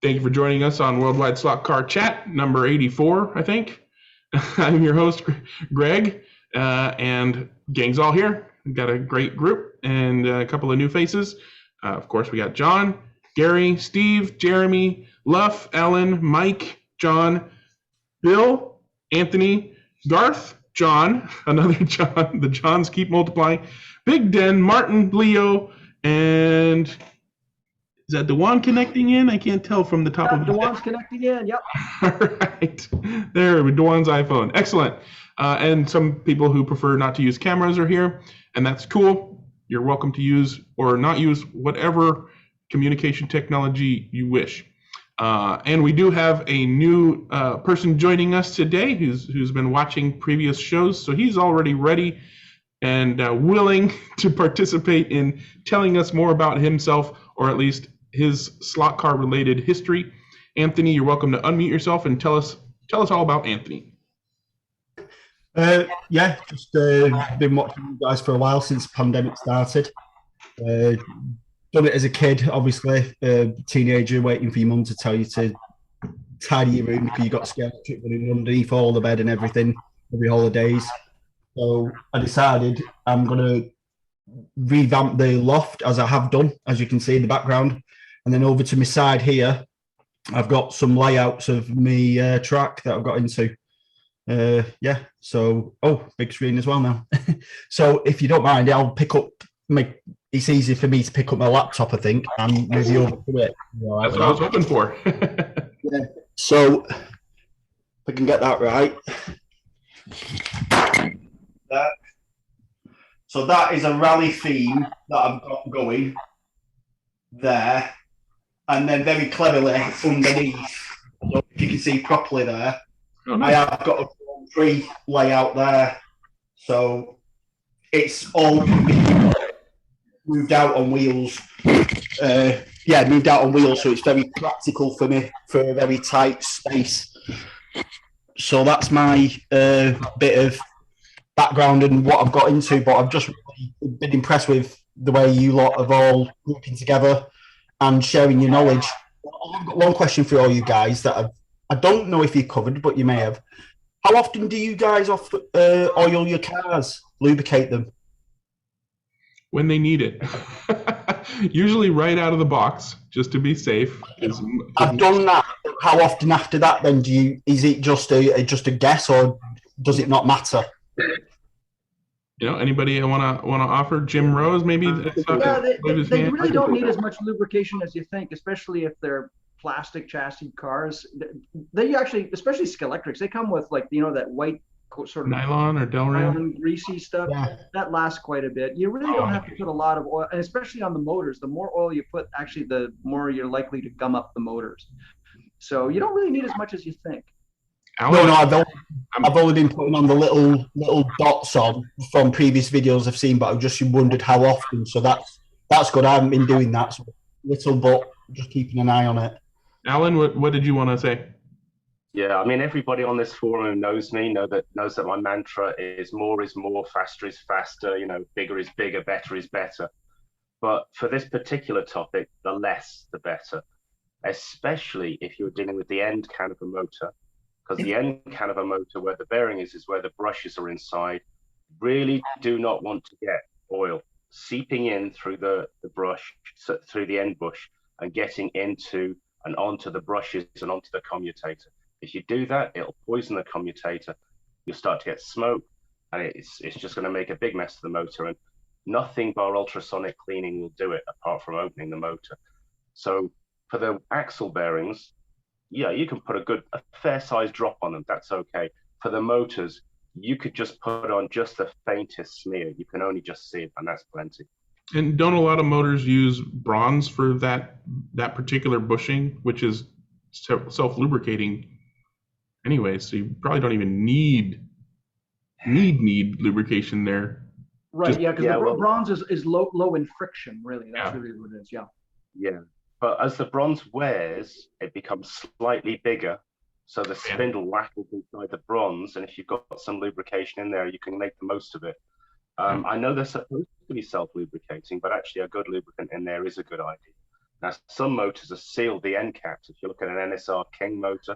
Thank you for joining us on Worldwide Slot Car Chat, number 84, I think. I'm your host, Greg, and gang's all here. We've got a great group and a couple of new faces. Of course, we got John, Gary, Steve, Jeremy, Luff, Ellen, Mike, John, Bill, Anthony, Garth, John, another John. The Johns keep multiplying. Big Den, Martin, Leo, and is that Dewan connecting in? I can't tell from the top of Dewan's connecting in, yep. All right. There, Dewan's iPhone. Excellent. And some people who prefer not to use cameras are here, and that's cool. You're welcome to use or not use whatever communication technology you wish. And we do have a new person joining us today who's been watching previous shows, so he's already ready and willing to participate in telling us more about himself, or at least his slot car related history. Anthony, you're welcome to unmute yourself and tell us all about Anthony. Just been watching you guys for a while since the pandemic started. Done it as a kid, obviously, teenager waiting for your mum to tell you to tidy your room because you got skeleton running underneath all the bed and everything every holidays. So I decided I'm going to revamp the loft, as I have done, as you can see in the background. And then over to my side here, I've got some layouts of my track that I've got into. Big screen as well now. So if you don't mind, I'll pick up it's easy for me to pick up my laptop, I think, and move you over to it. That's what I was hoping for. Yeah. So if I can get that right. There. So that is a rally theme that I've got going there. And then very cleverly underneath, so if you can see properly there, I have got a tree layout there. So it's all moved out on wheels. Moved out on wheels, so it's very practical for me for a very tight space. So that's my bit of background and what I've got into, but I've just really been impressed with the way you lot have all grouping together and sharing your knowledge. I've got one question for all you guys that I don't know if you covered, but you may have. How often do you guys oil your cars, lubricate them? When they need it. Usually right out of the box, just to be safe. I've done that. How often after that then is it just a guess, or does it not matter? Anybody want to offer? Jim Rose, maybe? They really don't need as much lubrication as you think, especially if they're plastic chassis cars. They actually, especially Skelectrics, they come with that white sort of nylon or Delrin greasy stuff. That lasts quite a bit. You really don't have to put a lot of oil, and especially on the motors. The more oil you put, actually, the more you're likely to gum up the motors. So you don't really need as much as you think. Alan, I've only been putting on the little dots on from previous videos I've seen, but I've just wondered how often. So that's good. I haven't been doing that. So little, but just keeping an eye on it. Alan, what did you want to say? Yeah, I mean, everybody on this forum knows that my mantra is more, faster is faster. Bigger is bigger, better is better. But for this particular topic, the less, the better. Especially if you're dealing with the end can of a motor. Because the end can of a motor, where the bearing is where the brushes are inside. Really do not want to get oil seeping in through the brush, through the end bush, and getting into and onto the brushes and onto the commutator. If you do that, it'll poison the commutator. You'll start to get smoke, and it's just going to make a big mess of the motor. And nothing bar ultrasonic cleaning will do it apart from opening the motor. So for the axle bearings, you can put a fair size drop on them. That's okay. For the motors, you could just put on just the faintest smear. You can only just see it, and that's plenty. And don't a lot of motors use bronze for that particular bushing, which is self-lubricating anyway? So you probably don't even need lubrication there. Right. Because bronze is low in friction. Really, that's really what it is. Yeah. Yeah. But as the bronze wears, it becomes slightly bigger. So the spindle rattles inside the bronze. And if you've got some lubrication in there, you can make the most of it. I know they're supposed to be self-lubricating, but actually a good lubricant in there is a good idea. Now, some motors are sealed the end caps. If you look at an NSR King motor,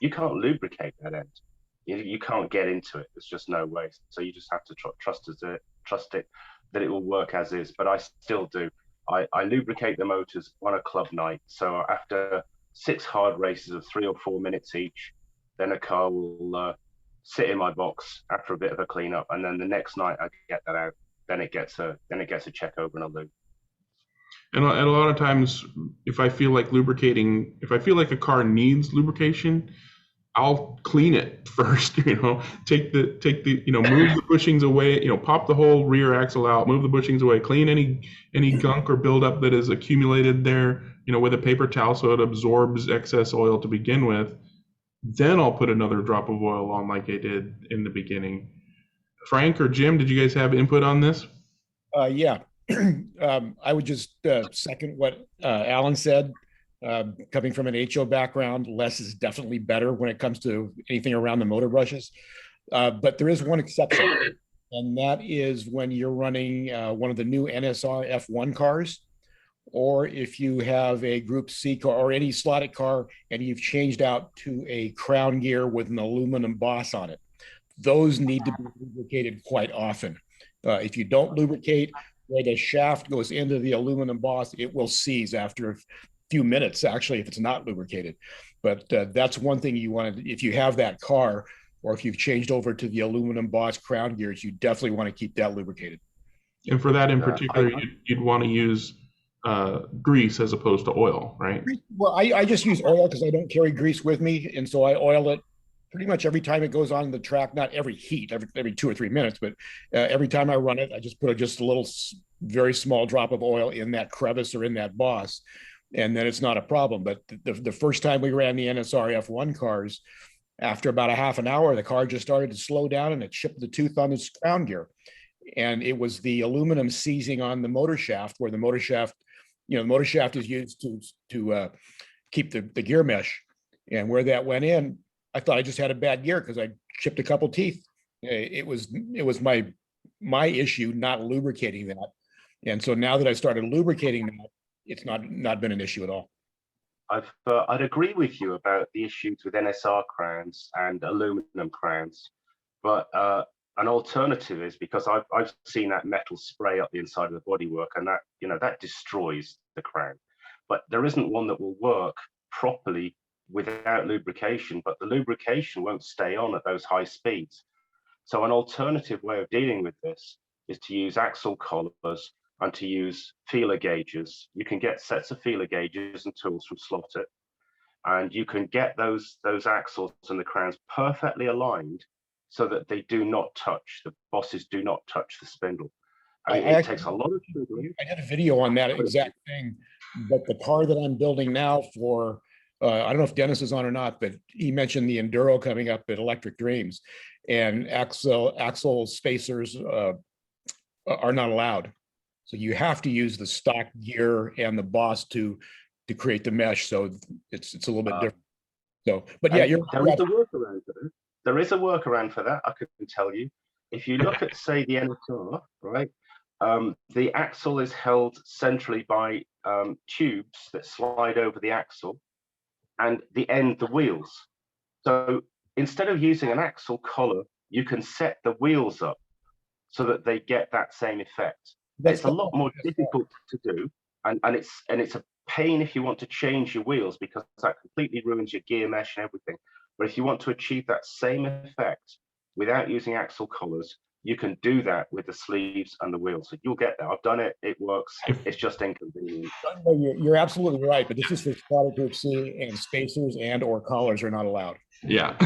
you can't lubricate that end. You can't get into it. There's just no way. So you just have to trust it that it will work as is. But I still do. I lubricate the motors on a club night. So after 6 hard races of 3 or 4 minutes each, then a car will sit in my box after a bit of a cleanup, and then the next night I get that out. Then it gets a check over and a lube. And a lot of times, if I feel like lubricating, if I feel like a car needs lubrication, I'll clean it first. Take the move the bushings away. Pop the whole rear axle out, move the bushings away, clean any gunk or buildup that is accumulated there. With a paper towel so it absorbs excess oil to begin with. Then I'll put another drop of oil on like I did in the beginning. Frank or Jim, did you guys have input on this? Yeah. I would just second what Alan said. Coming from an HO background, less is definitely better when it comes to anything around the motor brushes. But there is one exception, and that is when you're running one of the new NSR F1 cars, or if you have a Group C car or any slotted car and you've changed out to a crown gear with an aluminum boss on it. Those need to be lubricated quite often. If you don't lubricate, where the shaft goes into the aluminum boss, it will seize after a few minutes, actually, if it's not lubricated. But that's one thing you want to, if you have that car, or if you've changed over to the aluminum boss crown gears, you definitely want to keep that lubricated. And for that in particular, you'd want to use grease as opposed to oil, right? Well, I just use oil because I don't carry grease with me. And so I oil it pretty much every time it goes on the track, not every heat, every 2 or 3 minutes, but every time I run it, I just put just a little, very small drop of oil in that crevice or in that boss, and then it's not a problem. But the first time we ran the NSR F1 cars, after about a half an hour, the car just started to slow down and it chipped the tooth on its crown gear. And it was the aluminum seizing on the motor shaft, where the motor shaft, the motor shaft is used to keep the gear mesh. And where that went in, I thought I just had a bad gear because I chipped a couple teeth. It was my issue not lubricating that. And so now that I started lubricating that, it's not been an issue at all. I'd agree with you about the issues with NSR crowns and aluminum crowns, but an alternative is, because I've seen that metal spray up the inside of the bodywork, and that destroys the crown. But there isn't one that will work properly without lubrication, but the lubrication won't stay on at those high speeds. So an alternative way of dealing with this is to use axle collars and to use feeler gauges. You can get sets of feeler gauges and tools from Slotted, and you can get those axles and the crowns perfectly aligned so that they do not touch, the bosses do not touch the spindle. It takes a lot of sugaring. I did a video on that exact thing, but the car that I'm building now for, I don't know if Dennis is on or not, but he mentioned the Enduro coming up at Electric Dreams, and axle spacers are not allowed. So you have to use the stock gear and the boss to create the mesh. So it's a little bit different. So, but yeah, there is a workaround for that. There is a workaround for that, I can tell you. If you look at, say, the NSR, right, the axle is held centrally by tubes that slide over the axle, and the wheels. So instead of using an axle collar, you can set the wheels up so that they get that same effect. It's a lot more difficult to do, and it's a pain if you want to change your wheels, because that completely ruins your gear mesh and everything. But if you want to achieve that same effect without using axle collars, you can do that with the sleeves and the wheels. So you'll get there. I've done it. It works. It's just inconvenient. You're absolutely right, but this is for Slotted Group C, and spacers and or collars are not allowed. Yeah.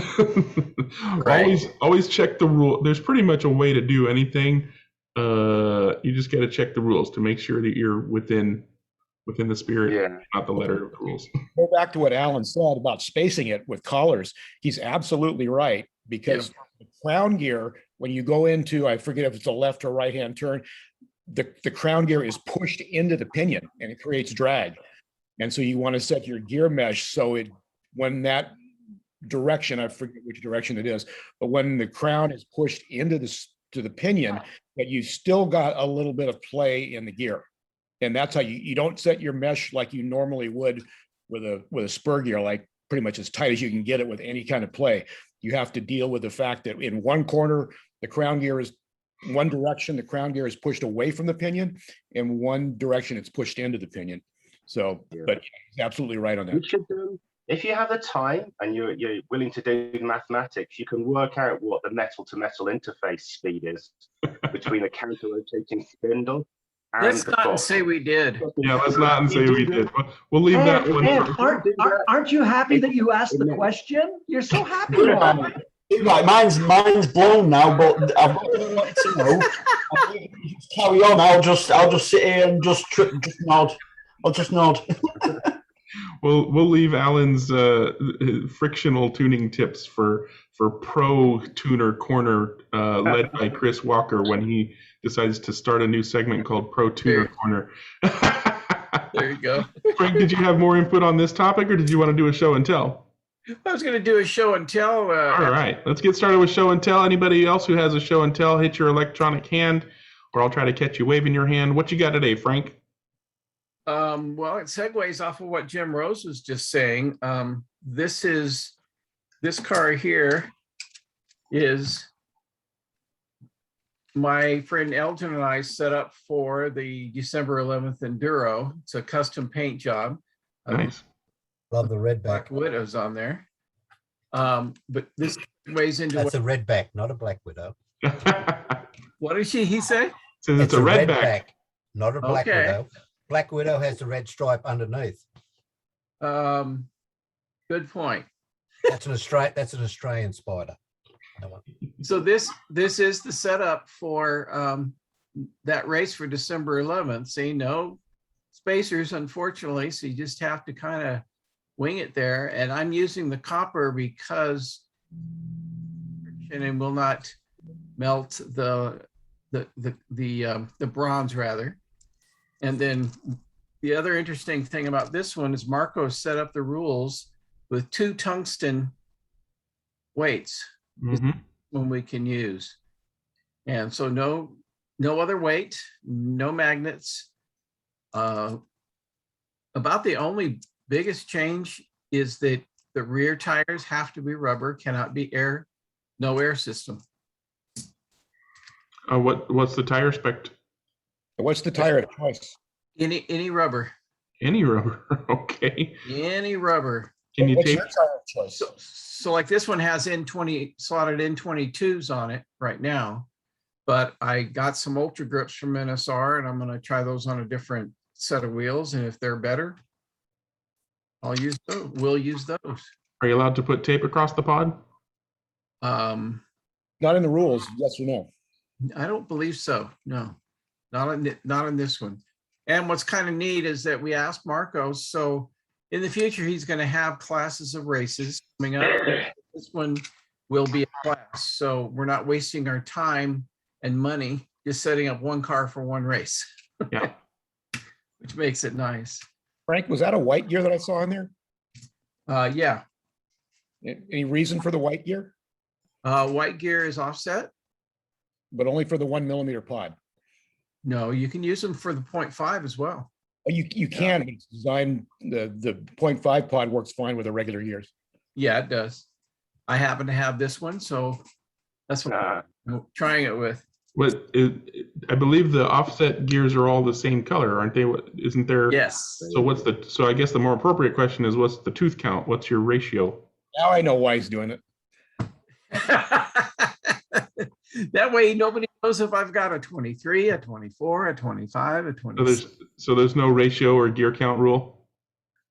Right. Always check the rule. There's pretty much a way to do anything. You just got to check the rules to make sure that you're within the spirit, not the letter of the rules. Go back to what Alan said about spacing it with collars. He's absolutely right, because the crown gear, when you go into, I forget if it's a left or right hand turn, the crown gear is pushed into the pinion and it creates drag. And so you want to set your gear mesh so when that direction, I forget which direction it is, but when the crown is pushed into the pinion, that you still got a little bit of play in the gear. And that's how you don't set your mesh like you normally would with a spur gear, like pretty much as tight as you can get it with any kind of play. You have to deal with the fact that in one corner, the crown gear is one direction, the crown gear is pushed away from the pinion, in one direction it's pushed into the pinion. So, but he's absolutely right on that. You should do, if you have the time and you're willing to do the mathematics, you can work out what the metal to metal interface speed is between a counter rotating spindle. Let's not say we did. Yeah, let's not say we did. We'll leave that one. Aren't you happy that you asked the question? You're so happy. Right, mine's blown now, but I've got to know. Just carry on. I'll just sit here and just nod. I'll just nod. We'll leave Alan's frictional tuning tips for Pro Tuner Corner, led by Chris Walker, when he decides to start a new segment called Pro Tuner Corner. There you go. Frank, did you have more input on this topic, or did you want to do a show and tell? I was going to do a show and tell. All right, let's get started with show and tell. Anybody else who has a show and tell, hit your electronic hand, or I'll try to catch you waving your hand. What you got today, Frank? Well, it segues off of what Jim Rose was just saying. This car here is my friend Elton and I set up for the December 11th Enduro. It's a custom paint job. Nice. Love the redback. Black Widow's on there. But this weighs into That's a redback, not a black widow. what did he say? Since it's a redback, not a black widow. Black widow has the red stripe underneath. Good point. That's an Australian spider. So this is the setup for that race for December 11th. See, no spacers, unfortunately, so you just have to kind of wing it there. And I'm using the copper because it will not melt the bronze rather. And then the other interesting thing about this one is Marco set up the rules with 2 tungsten weights. Mm-hmm. When we can use. And so no other weight, no magnets. About the only biggest change is that the rear tires have to be rubber, cannot be air, no air system. What's the tire spec? What's the tire of choice? Any rubber. Any rubber. Okay. Any rubber. Can you What's take? your tire of choice? So like this one has slotted N22s on it right now, but I got some Ultra Grips from NSR and I'm going to try those on a different set of wheels. And if they're better, I'll use those. We'll use those. Are you allowed to put tape across the pod? Not in the rules, yes or no? I don't believe so. No, not in this one. And what's kind of neat is that we asked Marco, so in the future, he's going to have classes of races coming up. This one will be a class. So we're not wasting our time and money just setting up one car for one race. Yeah. Which makes it nice. Frank, was that a white gear that I saw in there? Yeah. Any reason for the white gear? White gear is offset. But only for the 1 millimeter pod. No, you can use them for the 0.5 as well. Oh, you can. It's designed, the 0.5 pod works fine with the regular gears. Yeah, it does. I happen to have this one, so that's what I'm trying it with. I believe the offset gears are all the same color, aren't they? Isn't there? Yes. So I guess the more appropriate question is, what's the tooth count? What's your ratio? Now I know why he's doing it. That way nobody knows if I've got a 23, a 24, a 25, a 26. So there's no ratio or gear count rule?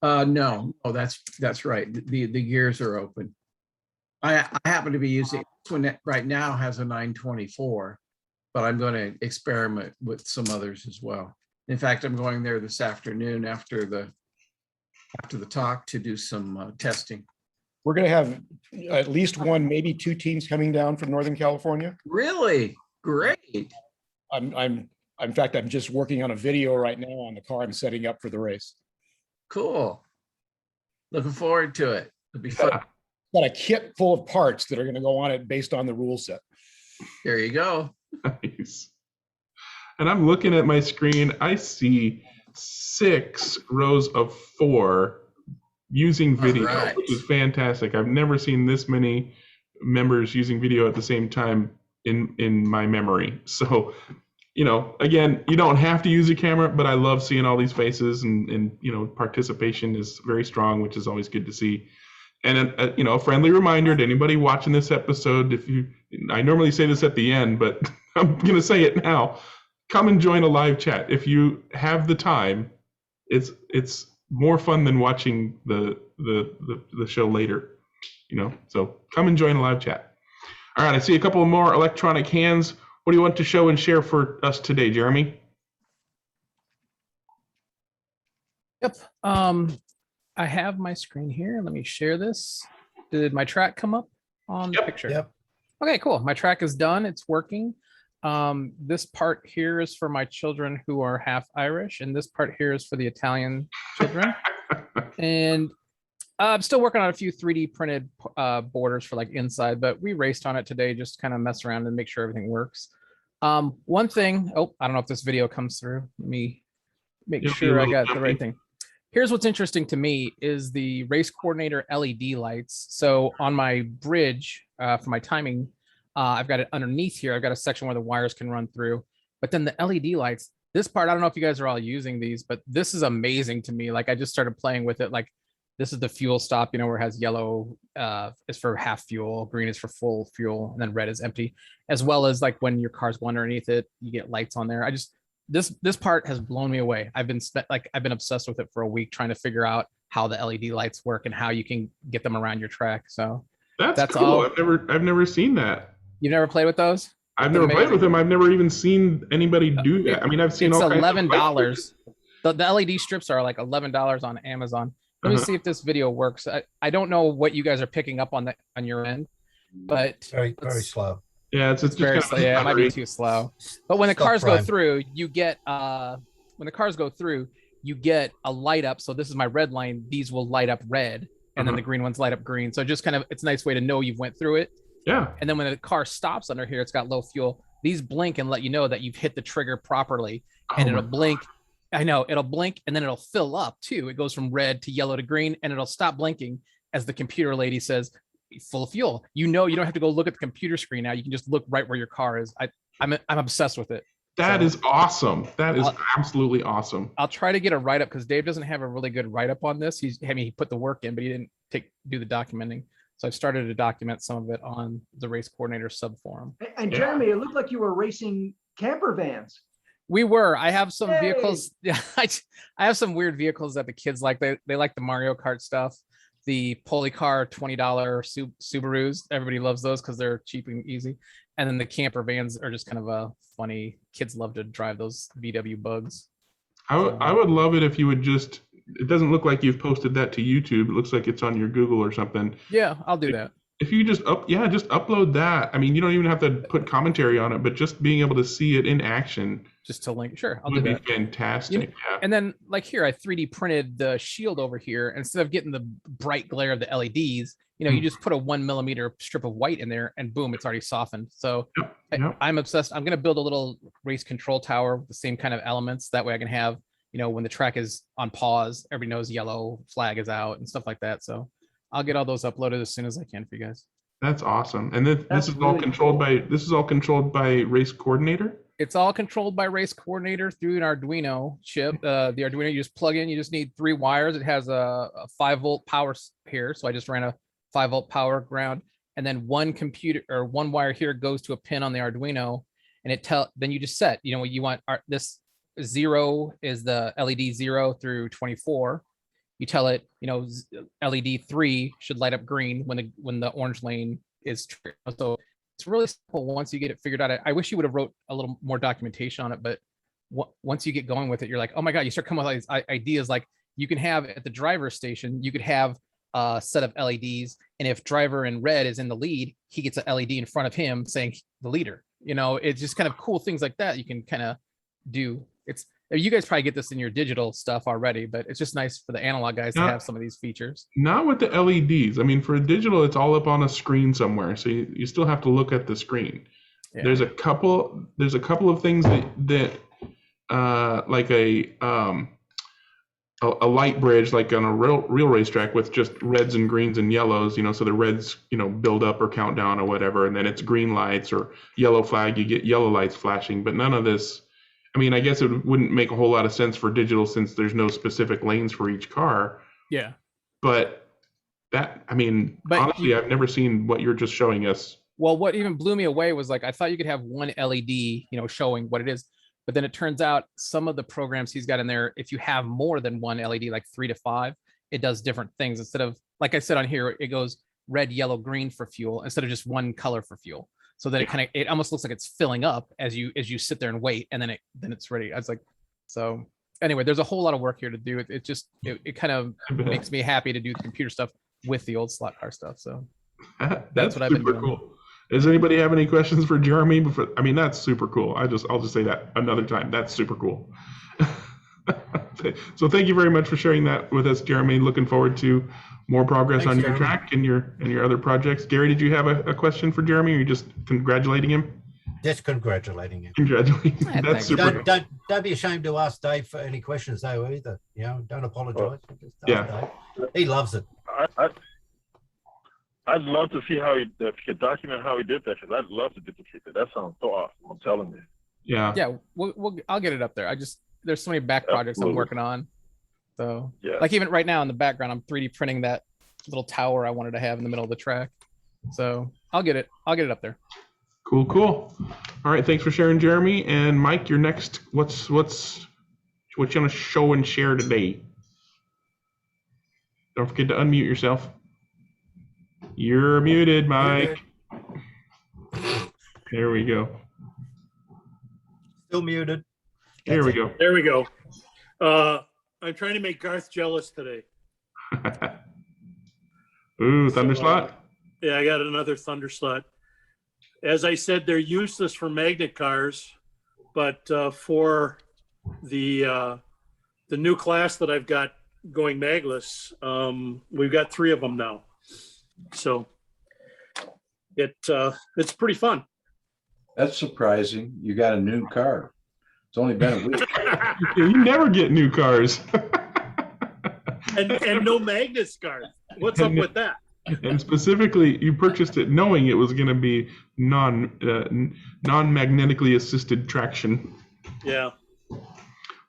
No, that's right. The gears are open. I happen to be using this one that right now has a 924, but I'm going to experiment with some others as well. In fact, I'm going there this afternoon after the talk to do some testing. We're going to have at least one, maybe 2 teams coming down from Northern California. Really? Great. In fact, I'm just working on a video right now on the car I'm setting up for the race. Cool. Looking forward to it. It'll be fun. Got a kit full of parts that are going to go on it based on the rule set. There you go. Nice. And I'm looking at my screen. I see 6 rows of 4 using video, right. which is fantastic. I've never seen this many members using video at the same time in my memory. So, again, you don't have to use a camera, but I love seeing all these faces, and participation is very strong, which is always good to see. And a friendly reminder to anybody watching this episode, I normally say this at the end, but I'm going to say it now. Come and join a live chat if you have the time. It's more fun than watching the show later, So come and join a live chat. All right, I see a couple more electronic hands. What do you want to show and share for us today, Jeremy? Yep. I have my screen here. Let me share this. Did my track come up on the picture? Yep. Okay, cool. My track is done. It's working. This part here is for my children who are half Irish, and this part here is for the Italian children. And I'm still working on a few 3D printed borders for like inside, but we raced on it today, just kind of mess around and make sure everything works. One thing, I don't know if this video comes through. Let me make sure I got the right thing. Here's what's interesting to me is the race coordinator LED lights. So on my bridge for my timing, I've got it underneath here. I've got a section where the wires can run through, but then the LED lights, this part, I don't know if you guys are all using these, but this is amazing to me. Like I just started playing with it. Like this is the fuel stop, where it has yellow is for half fuel, green is for full fuel, and then red is empty, as well as like when your car's going underneath it, you get lights on there. This part has blown me away. I've been obsessed with it for a week trying to figure out how the LED lights work and how you can get them around your track. So that's cool. all. I've never seen that. You've never played with those? I've never played with them. I've never even seen anybody do that. I mean, I've seen it's all $11. The LED strips are like $11 on Amazon. Let me see if this video works. I don't know what you guys are picking up on your end, but very slow. Yeah, it's very slow. Yeah, it might be too slow. But when the cars go through, you get a light up. So this is my red line. These will light up red, and then the green ones light up green. So just kind of, it's a nice way to know you've went through it. Yeah. And then when the car stops under here, it's got low fuel. These blink and let you know that you've hit the trigger properly, and it'll blink. I know it'll blink, and then it'll fill up too. It goes from red to yellow to green, and it'll stop blinking as the computer lady says, full fuel. You don't have to go look at the computer screen now. You can just look right where your car is. I'm obsessed with it. That is awesome. That is absolutely awesome. I'll try to get a write-up because Dave doesn't have a really good write-up on this. He put the work in, but he didn't do the documenting. So I've started to document some of it on the race coordinator sub forum. And Jeremy, it looked like you were racing camper vans. We were. I have some vehicles. Yeah, I have some weird vehicles that the kids like. They like the Mario Kart stuff. The Polycar $20 Subarus. Everybody loves those because they're cheap and easy. And then the camper vans are just kind of a funny. Kids love to drive those VW bugs. I would love it if you would just. It doesn't look like you've posted that to YouTube. It looks like it's on your Google or something. Yeah, I'll do that. If you just upload that. I mean, you don't even have to put commentary on it, but just being able to see it in action. Just to link, sure, I'll do that. Would be fantastic. Yeah. And then, like here, I 3D printed the shield over here. Instead of getting the bright glare of the LEDs, you just put a 1 millimeter strip of white in there, and boom, it's already softened. So I'm obsessed. I'm going to build a little race control tower with the same kind of elements. That way, I can have when the track is on pause, everybody knows yellow flag is out and stuff like that. So I'll get all those uploaded as soon as I can for you guys. That's awesome. And this is all controlled by Race Coordinator? It's all controlled by Race Coordinator through an Arduino chip. The Arduino you just plug in, you just need 3 wires. It has a 5-volt power here. So I just ran a 5-volt power ground. And then one wire here goes to a pin on the Arduino, and then you just set, you want this 0 is the LED 0 through 24. You tell it, LED 3 should light up green when the orange lane is triggered. So it's really simple once you get it figured out. I wish you would have wrote a little more documentation on it, but once you get going with it, you're like, oh my God, you start coming up with all these ideas. Like you can have at the driver's station, you could have a set of LEDs, and if driver in red is in the lead, he gets an LED in front of him saying the leader. It's just kind of cool things like that you can kind of do. You guys probably get this in your digital stuff already, but it's just nice for the analog guys to have some of these features. Not with the LEDs. I mean, for digital, it's all up on a screen somewhere, so you still have to look at the screen. Yeah. There's a couple of things that like a a light bridge like on a real racetrack with just reds and greens and yellows, so the reds, build up or count down or whatever, and then it's green lights or yellow flag, you get yellow lights flashing, but none of this. I mean, I guess it wouldn't make a whole lot of sense for digital since there's no specific lanes for each car. Yeah. But honestly, I've never seen what you're just showing us. Well, what even blew me away was like, I thought you could have one LED, showing what it is. But then it turns out some of the programs he's got in there, if you have more than one LED, like 3 to 5, it does different things. Instead of, like I said on here, it goes red, yellow, green for fuel instead of just one color for fuel. So that it almost looks like it's filling up as you sit there and wait, and then it's ready. I was like, so anyway, there's a whole lot of work here to do. It kind of makes me happy to do the computer stuff with the old slot car stuff. So that's what I've been doing. Cool. Does anybody have any questions for Jeremy? That's super cool. I'll just say that another time. That's super cool. So thank you very much for sharing that with us, Jeremy. Looking forward to more progress on your track and your other projects. Gary, did you have a question for Jeremy, or are you just congratulating him? Just congratulating him. Congratulating. That's super. Don't be ashamed to ask Dave for any questions though either. Don't apologize. Yeah. Dave. He loves it. I'd love to see if you could document how he did that, because I'd love to duplicate it. That sounds so awesome. I'm telling you. Yeah. Yeah. I'll get it up there. There's so many back projects I'm working on. So like even right now in the background, I'm 3D printing that little tower I wanted to have in the middle of the track. So I'll get it up there. Cool. All right. Thanks for sharing, Jeremy. And Mike, you're next. What's you gonna show and share today? Don't forget to unmute yourself. You're muted, Mike. There we go. Still muted. There we go. There we go. I'm trying to make Garth jealous today. Ooh, thunder slot. Yeah, I got another thunder slot. As I said, they're useless for magnet cars, but for the new class that I've got going magless, we've got 3 of them now. So it's pretty fun. That's surprising. You got a new car. It's only been a week. You never get new cars. and no magnets, Garth. What's up with that? And specifically, you purchased it knowing it was going to be non-magnetically assisted traction. Yeah.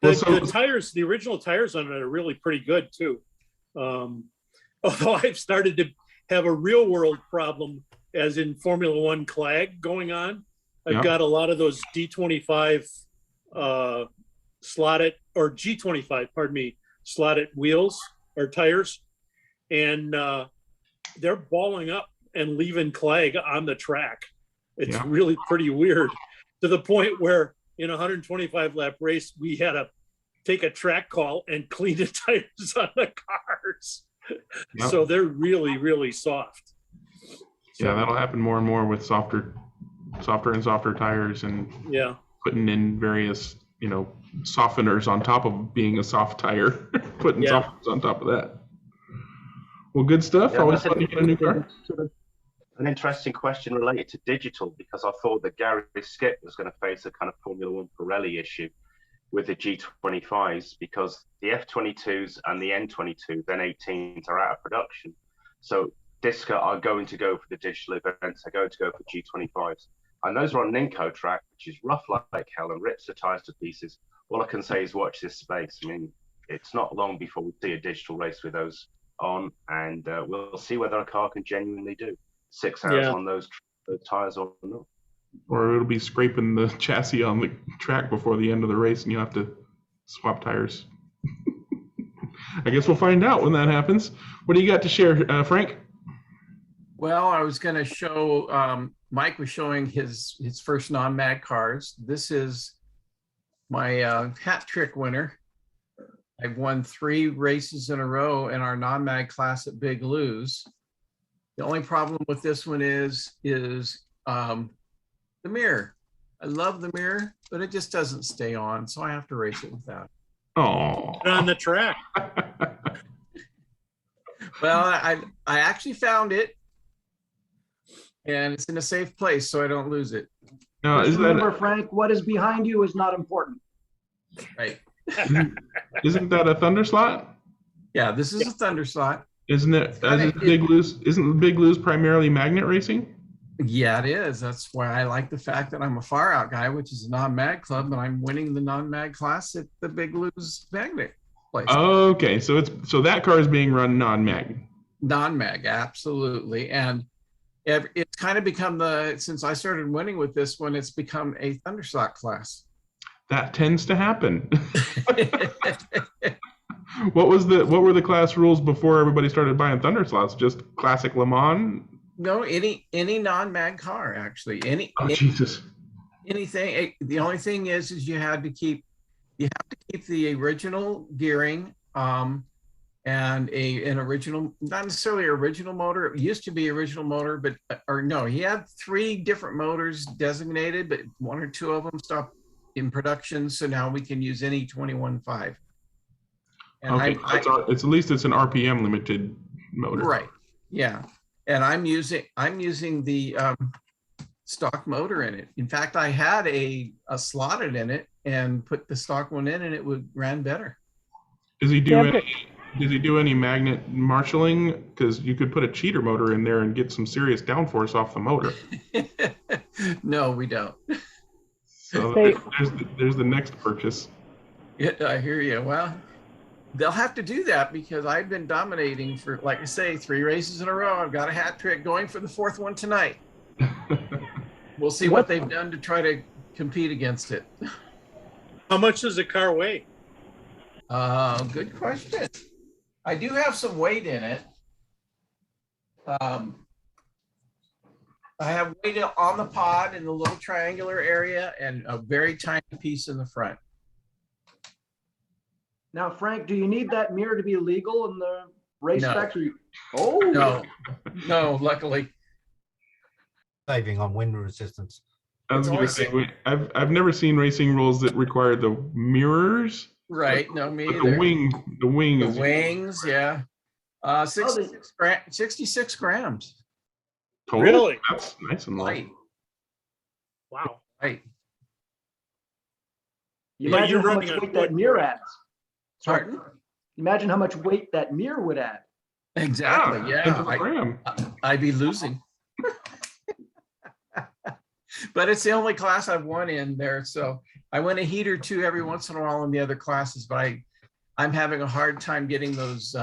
The tires, the original tires on it are really pretty good too. Although I've started to have a real world problem, as in Formula One clag going on. I've got a lot of those D25 slotted, or G25, pardon me, slotted wheels or tires, and they're balling up and leaving clag on the track. It's really pretty weird, to the point where in a 125 lap race, we had to take a track call and clean the tires on the cars. So they're really, really soft. Yeah, that'll happen more and more with softer and softer tires, and putting in various, softeners on top of being a soft tire, putting softeners on top of that. Well, good stuff. Always fun to get a new car. An interesting question related to digital, because I thought that Gary Skip was going to face a kind of Formula One Pirelli issue with the G25s, because the F22s and the N22s, N18s are out of production. So Disca are going to go for the digital events, are going to go for G25s. And those are on Ninko track, which is rough like hell and rips the tires to pieces. All I can say is watch this space. I mean, it's not long before we see a digital race with those on, and we'll see whether a car can genuinely do 6 hours on those tires or not. Or it'll be scraping the chassis on the track before the end of the race, and you'll have to swap tires. I guess we'll find out when that happens. What do you got to share, Frank? Well, I was going to show, Mike was showing his first non-mag cars. This is my hat trick winner. I've won 3 races in a row in our non-mag class at Big Lou's. The only problem with this one is the mirror. I love the mirror, but it just doesn't stay on, so I have to race it without. Oh, on the track. Well, I actually found it, and it's in a safe place, so I don't lose it. No, remember, Frank, what is behind you is not important. Right. Isn't that a thunder slot? Yeah, this is a thunder slot. Isn't it? Isn't Big Lou's primarily magnet racing? Yeah, it is. That's why I like the fact that I'm a far out guy, which is a non-mag club, and I'm winning the non-mag class at the Big Lou's magnet place. Okay, so that car is being run non-mag. Non-mag, absolutely. And it's kind of become since I started winning with this one, it's become a thunderslot class. That tends to happen. What were the class rules before everybody started buying thunder slots? Just classic Le Mans? No, any non-mag car, actually. Jesus. Anything. The only thing is you have to keep the original gearing, and an original, not necessarily original motor. It used to be original motor, he had 3 different motors designated, but 1 or 2 of them stopped in production. So now we can use any 21.5. And okay, it's at least it's an RPM limited motor. Right. Yeah. And I'm using the stock motor in it. In fact, I had a slotted in it and put the stock one in, and it ran better. Does he do any magnet marshalling? Because you could put a cheater motor in there and get some serious downforce off the motor. No, we don't. So there's the next purchase. Yeah, I hear you. Well, they'll have to do that because I've been dominating for, like I say, 3 races in a row. I've got a hat trick going for the 4th one tonight. We'll see what they've done to try to compete against it. How much does the car weigh? Good question. I do have some weight in it. I have weight on the pod in the little triangular area and a very tiny piece in the front. Now, Frank, do you need that mirror to be legal in the race specs? No, luckily. Saving on wind resistance. I was going to say, I've never seen racing rules that require the mirrors. Right, no, me either. The wings, yeah. 66 grams. Total? Really? That's nice and light. Wow. Right. Imagine how much weight that mirror adds. Pardon? Imagine how much weight that mirror would add. Exactly. Yeah. I'd be losing. But it's the only class I've won in there. So I win a heat or 2 every once in a while in the other classes, but I'm having a hard time getting those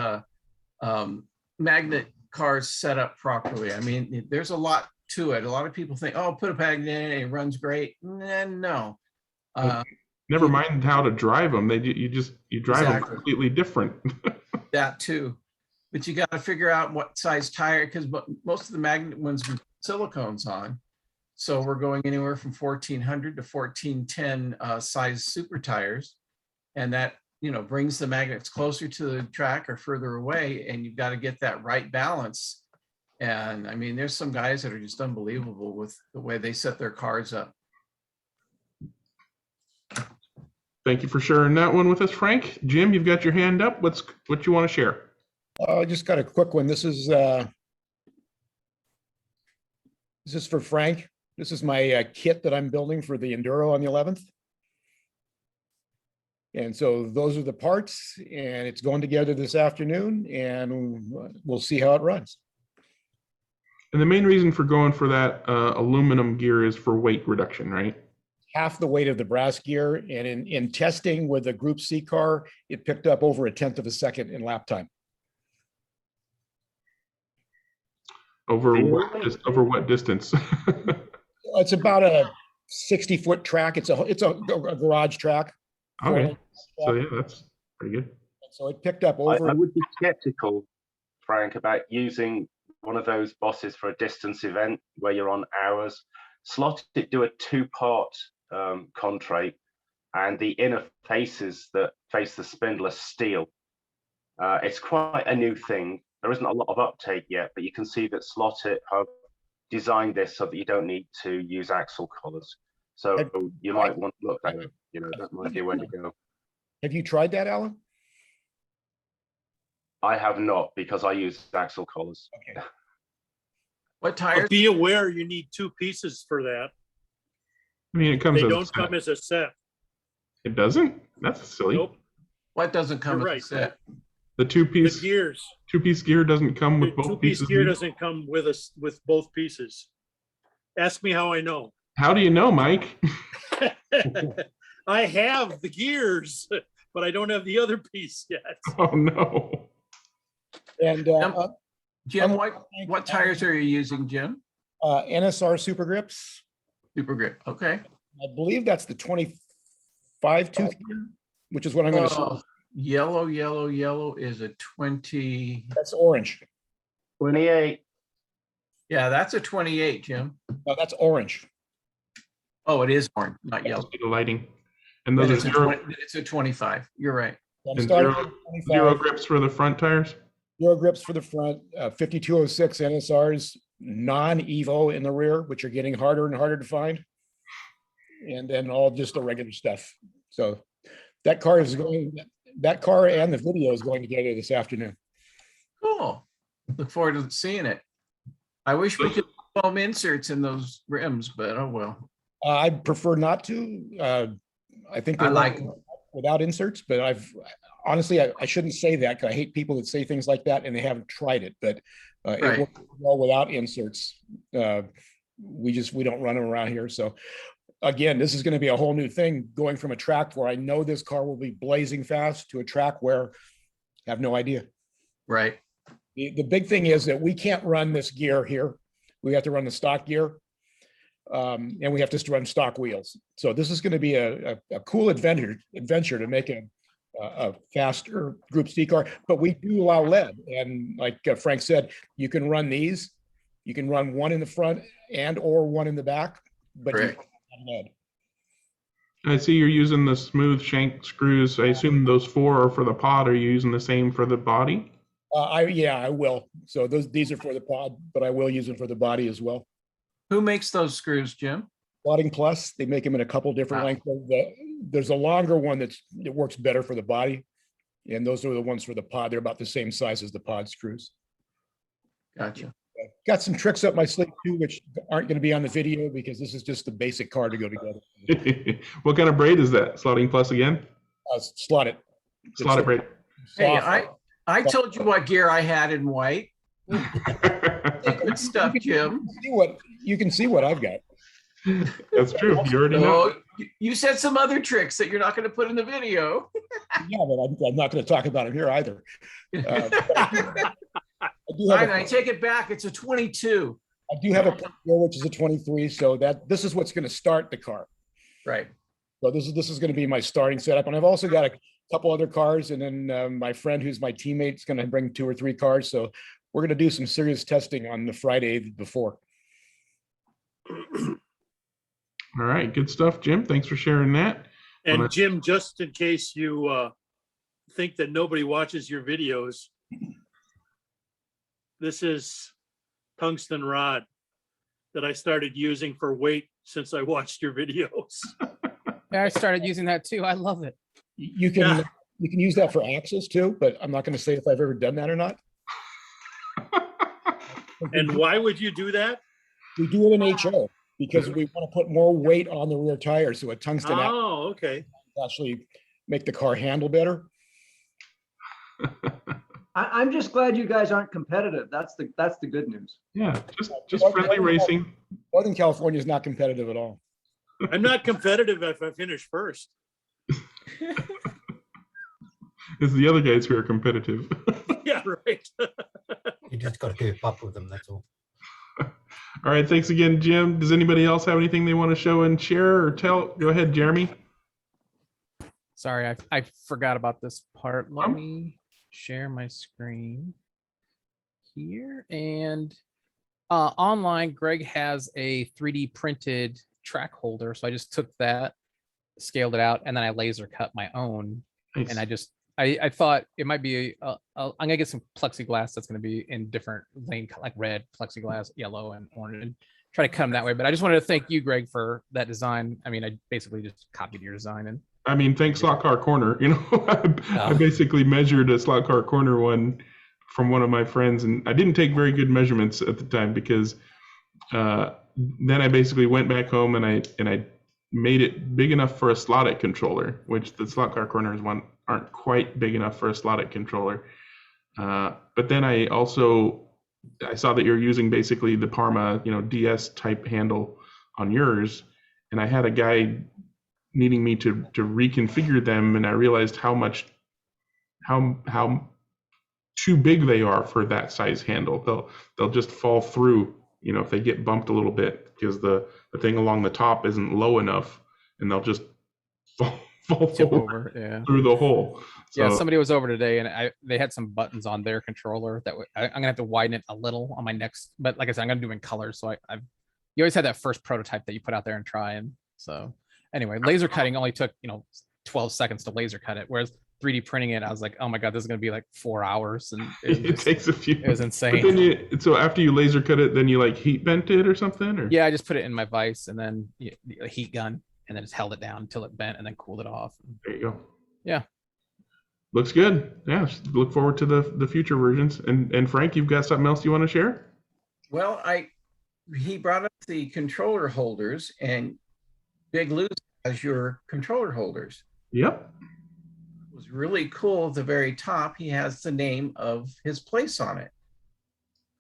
magnet cars set up properly. I mean, there's a lot to it. A lot of people think, oh, put a magnet in it, it runs great. No. Never mind how to drive them. You drive them completely different. That too. But you got to figure out what size tire, because most of the magnet ones with silicones on. So we're going anywhere from 1400 to 1410 size super tires. And that, brings the magnets closer to the track or further away. And you've got to get that right balance. And I mean, there's some guys that are just unbelievable with the way they set their cars up. Thank you for sharing that one with us, Frank. Jim, you've got your hand up. What you want to share? I just got a quick one. This is for Frank. This is my kit that I'm building for the Enduro on the 11th. And so those are the parts, and it's going together this afternoon, and we'll see how it runs. And the main reason for going for that aluminum gear is for weight reduction, right? Half the weight of the brass gear, and in testing with a Group C car, it picked up over 1/10 of a second in lap time. Over what distance? It's about a 60-foot track. It's a garage track. Okay, so yeah, that's pretty good. So it picked up over. I would be skeptical, Frank, about using one of those bosses for a distance event where you're on hours. Slot it, do a 2-part contrate, and the inner faces that face the spindle are steel. It's quite a new thing. There isn't a lot of uptake yet, but you can see that Slot It have designed this so that you don't need to use axle collars. So you might want to look at it. That might be where to go. Have you tried that, Alan? I have not, because I use axle collars. Okay. What tires? Be aware you need 2 pieces for that. I mean, it comes. They don't come as a set. It doesn't? That's silly. Nope. What doesn't come You're with right. the set? The two-piece gears. Two-piece gear doesn't come The with both two-piece pieces. gear doesn't come with us with both pieces. Ask me how I know. How do you know, Mike? I have the gears, but I don't have the other piece yet. Oh no. And Jim, what tires are you using, Jim? NSR Super Grips. Super Grip. Okay. I believe that's the 25 tooth gear, which is what I'm going to. Yellow is a 20. That's orange. 28. Yeah, that's a 28, Jim. No, that's orange. Oh, it is orange, not yellow. The lighting. And those And are it's, zero, it's a 25. You're right. I'm and starting zero, with 25. zero grips for the front tires. Zero grips for the front, 5206 NSRs, non-Evo in the rear, which are getting harder and harder to find. And then all just the regular stuff. So that car is going, that car and the video is going together this afternoon. Cool. Look forward to seeing it. I wish we could foam inserts in those rims, but oh well. I prefer not to. I think I they like work without inserts, but honestly, I shouldn't say that because I hate people that say things like that and they haven't tried it, but Right. it works well without inserts. We don't run them around here. So again, this is going to be a whole new thing going from a track where I know this car will be blazing fast to a track where I have no idea. Right. The big thing is that we can't run this gear here. We have to run the stock gear. And we have to run stock wheels. So this is going to be a cool adventure to make a faster Group C car, but we do allow lead. And like Frank said, you can run these, you can run one in the front and or one in the back, but you can't have lead. I see you're using the smooth shank screws. I assume those 4 are for the pod. Are you using the same for the body? I will. So these are for the pod, but I will use them for the body as well. Who makes those screws, Jim? Slotting Plus. They make them in a couple different lengths. There's a longer one that works better for the body, and those are the ones for the pod. They're about the same size as the pod screws. Gotcha. Got some tricks up my sleeve too, which aren't going to be on the video because this is just the basic car to go together. What kind of braid is that? Slotting Plus again? Slotted. Slotted braid. Hey, I told you what gear I had in white. Good stuff, Jim. You can see what I've got. That's true. You already know. You said some other tricks that you're not going to put in the video. Yeah, but I'm not going to talk about them here either. I take it back. It's a 22. I do have a which is a 23. So this is what's going to start the car. Right. So this is going to be my starting setup, and I've also got a couple other cars, and then my friend who's my teammate is going to bring 2 or 3 cars. So we're going to do some serious testing on the Friday before. All right, good stuff, Jim. Thanks for sharing that. And Jim, just in case you think that nobody watches your videos, this is Tungsten Rod that I started using for weight since I watched your videos. Yeah, I started using that too. I love it. You can use that for axles too, but I'm not going to say if I've ever done that or not. And why would you do that? We do it in HO because we want to put more weight on the rear tire, so a tungsten okay. actually make the car handle better. I'm just glad you guys aren't competitive. That's the good news. Yeah, just friendly racing. Northern California is not competitive at all. I'm not competitive if I finish first. It's the other guys who are competitive. Yeah, right. You just got to keep up with them, that's all. All right, thanks again, Jim. Does anybody else have anything they want to show and share or tell? Go ahead, Jeremy. Sorry, I forgot about this part. Let me share my screen here. And online, Greg has a 3D printed track holder. So I just took that, scaled it out, and then I laser cut my own. Nice. And I thought it might be I'm gonna get some plexiglass that's gonna be in different lane, like red plexiglass, yellow, and orange, and try to cut them that way. But I just wanted to thank you, Greg, for that design. I mean, I basically just copied your design. And I mean, thanks Slot Car Corner. You know, I basically measured a Slot Car Corner one from one of my friends, and I didn't take very good measurements at the time because then I basically went back home and I made it big enough for a slotted controller, which the slot car corners aren't quite big enough for a slotted controller. But then I saw that you're using basically the Parma, DS type handle on yours, and I had a guy needing me to reconfigure them, and I realized how too big they are for that size handle. They'll just fall through, if they get bumped a little bit, because the thing along the top isn't low enough, and they'll just fall Tip over, yeah. through the hole. So, yeah, somebody was over today, and they had some buttons on their controller that I'm gonna have to widen it a little on my next. But like I said, I'm gonna do it in colors. So you always had that first prototype that you put out there and try, and so anyway, laser cutting only took 12 seconds to laser cut it, whereas 3D printing it, I was like, oh my god, this is gonna be like 4 hours, and it takes a few. It was insane. But then so after you laser cut it, then you like heat bent it or something, or yeah, I just put it in my vise and then a heat gun, and then just held it down until it bent, and then cooled it off. There you go. Yeah. Looks good. Yeah, look forward to the future versions. And Frank, you've got something else you want to share? Well, he brought up the controller holders, and Big Lou has your controller holders. Yep. It was really cool. At the very top, he has the name of his place on it,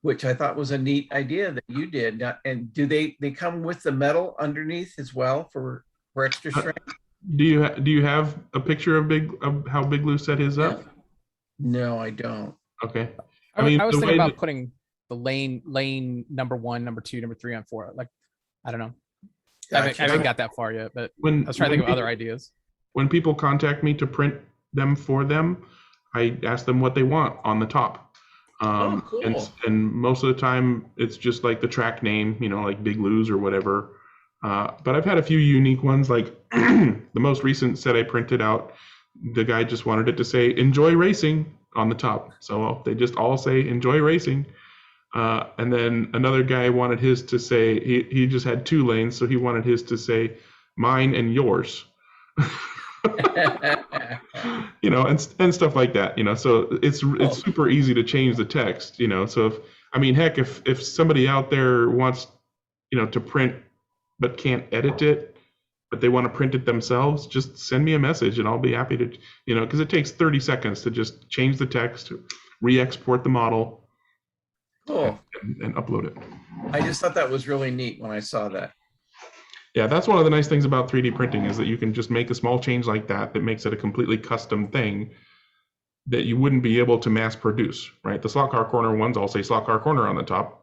which I thought was a neat idea that you did. And do they come with the metal underneath as well for extra strength? Do you have a picture of how Big Lou set his up? No, I don't. Okay. I was thinking about putting the lane number 1, number 2, number 3 on 4. Like, I don't know. Gotcha. I haven't got that far yet, but I was trying to think of other ideas. When people contact me to print them for them, I ask them what they want on the top. Cool. And most of the time, it's just like the track name, like Big Lou's or whatever. But I've had a few unique ones, like the most recent set I printed out, the guy just wanted it to say "Enjoy Racing" on the top. So they just all say "Enjoy Racing." And then another guy wanted his to say, he just had 2 lanes, so he wanted his to say "Mine and Yours." And stuff like that, so it's super easy to change the text, so if somebody out there wants, to print but can't edit it, but they want to print it themselves, just send me a message and I'll be happy to, because it takes 30 seconds to just change the text, re-export the model, cool, and upload it. I just thought that was really neat when I saw that. Yeah, that's one of the nice things about 3D printing, is that you can just make a small change like that makes it a completely custom thing that you wouldn't be able to mass produce, right? The slot car corner ones all say slot car corner on the top.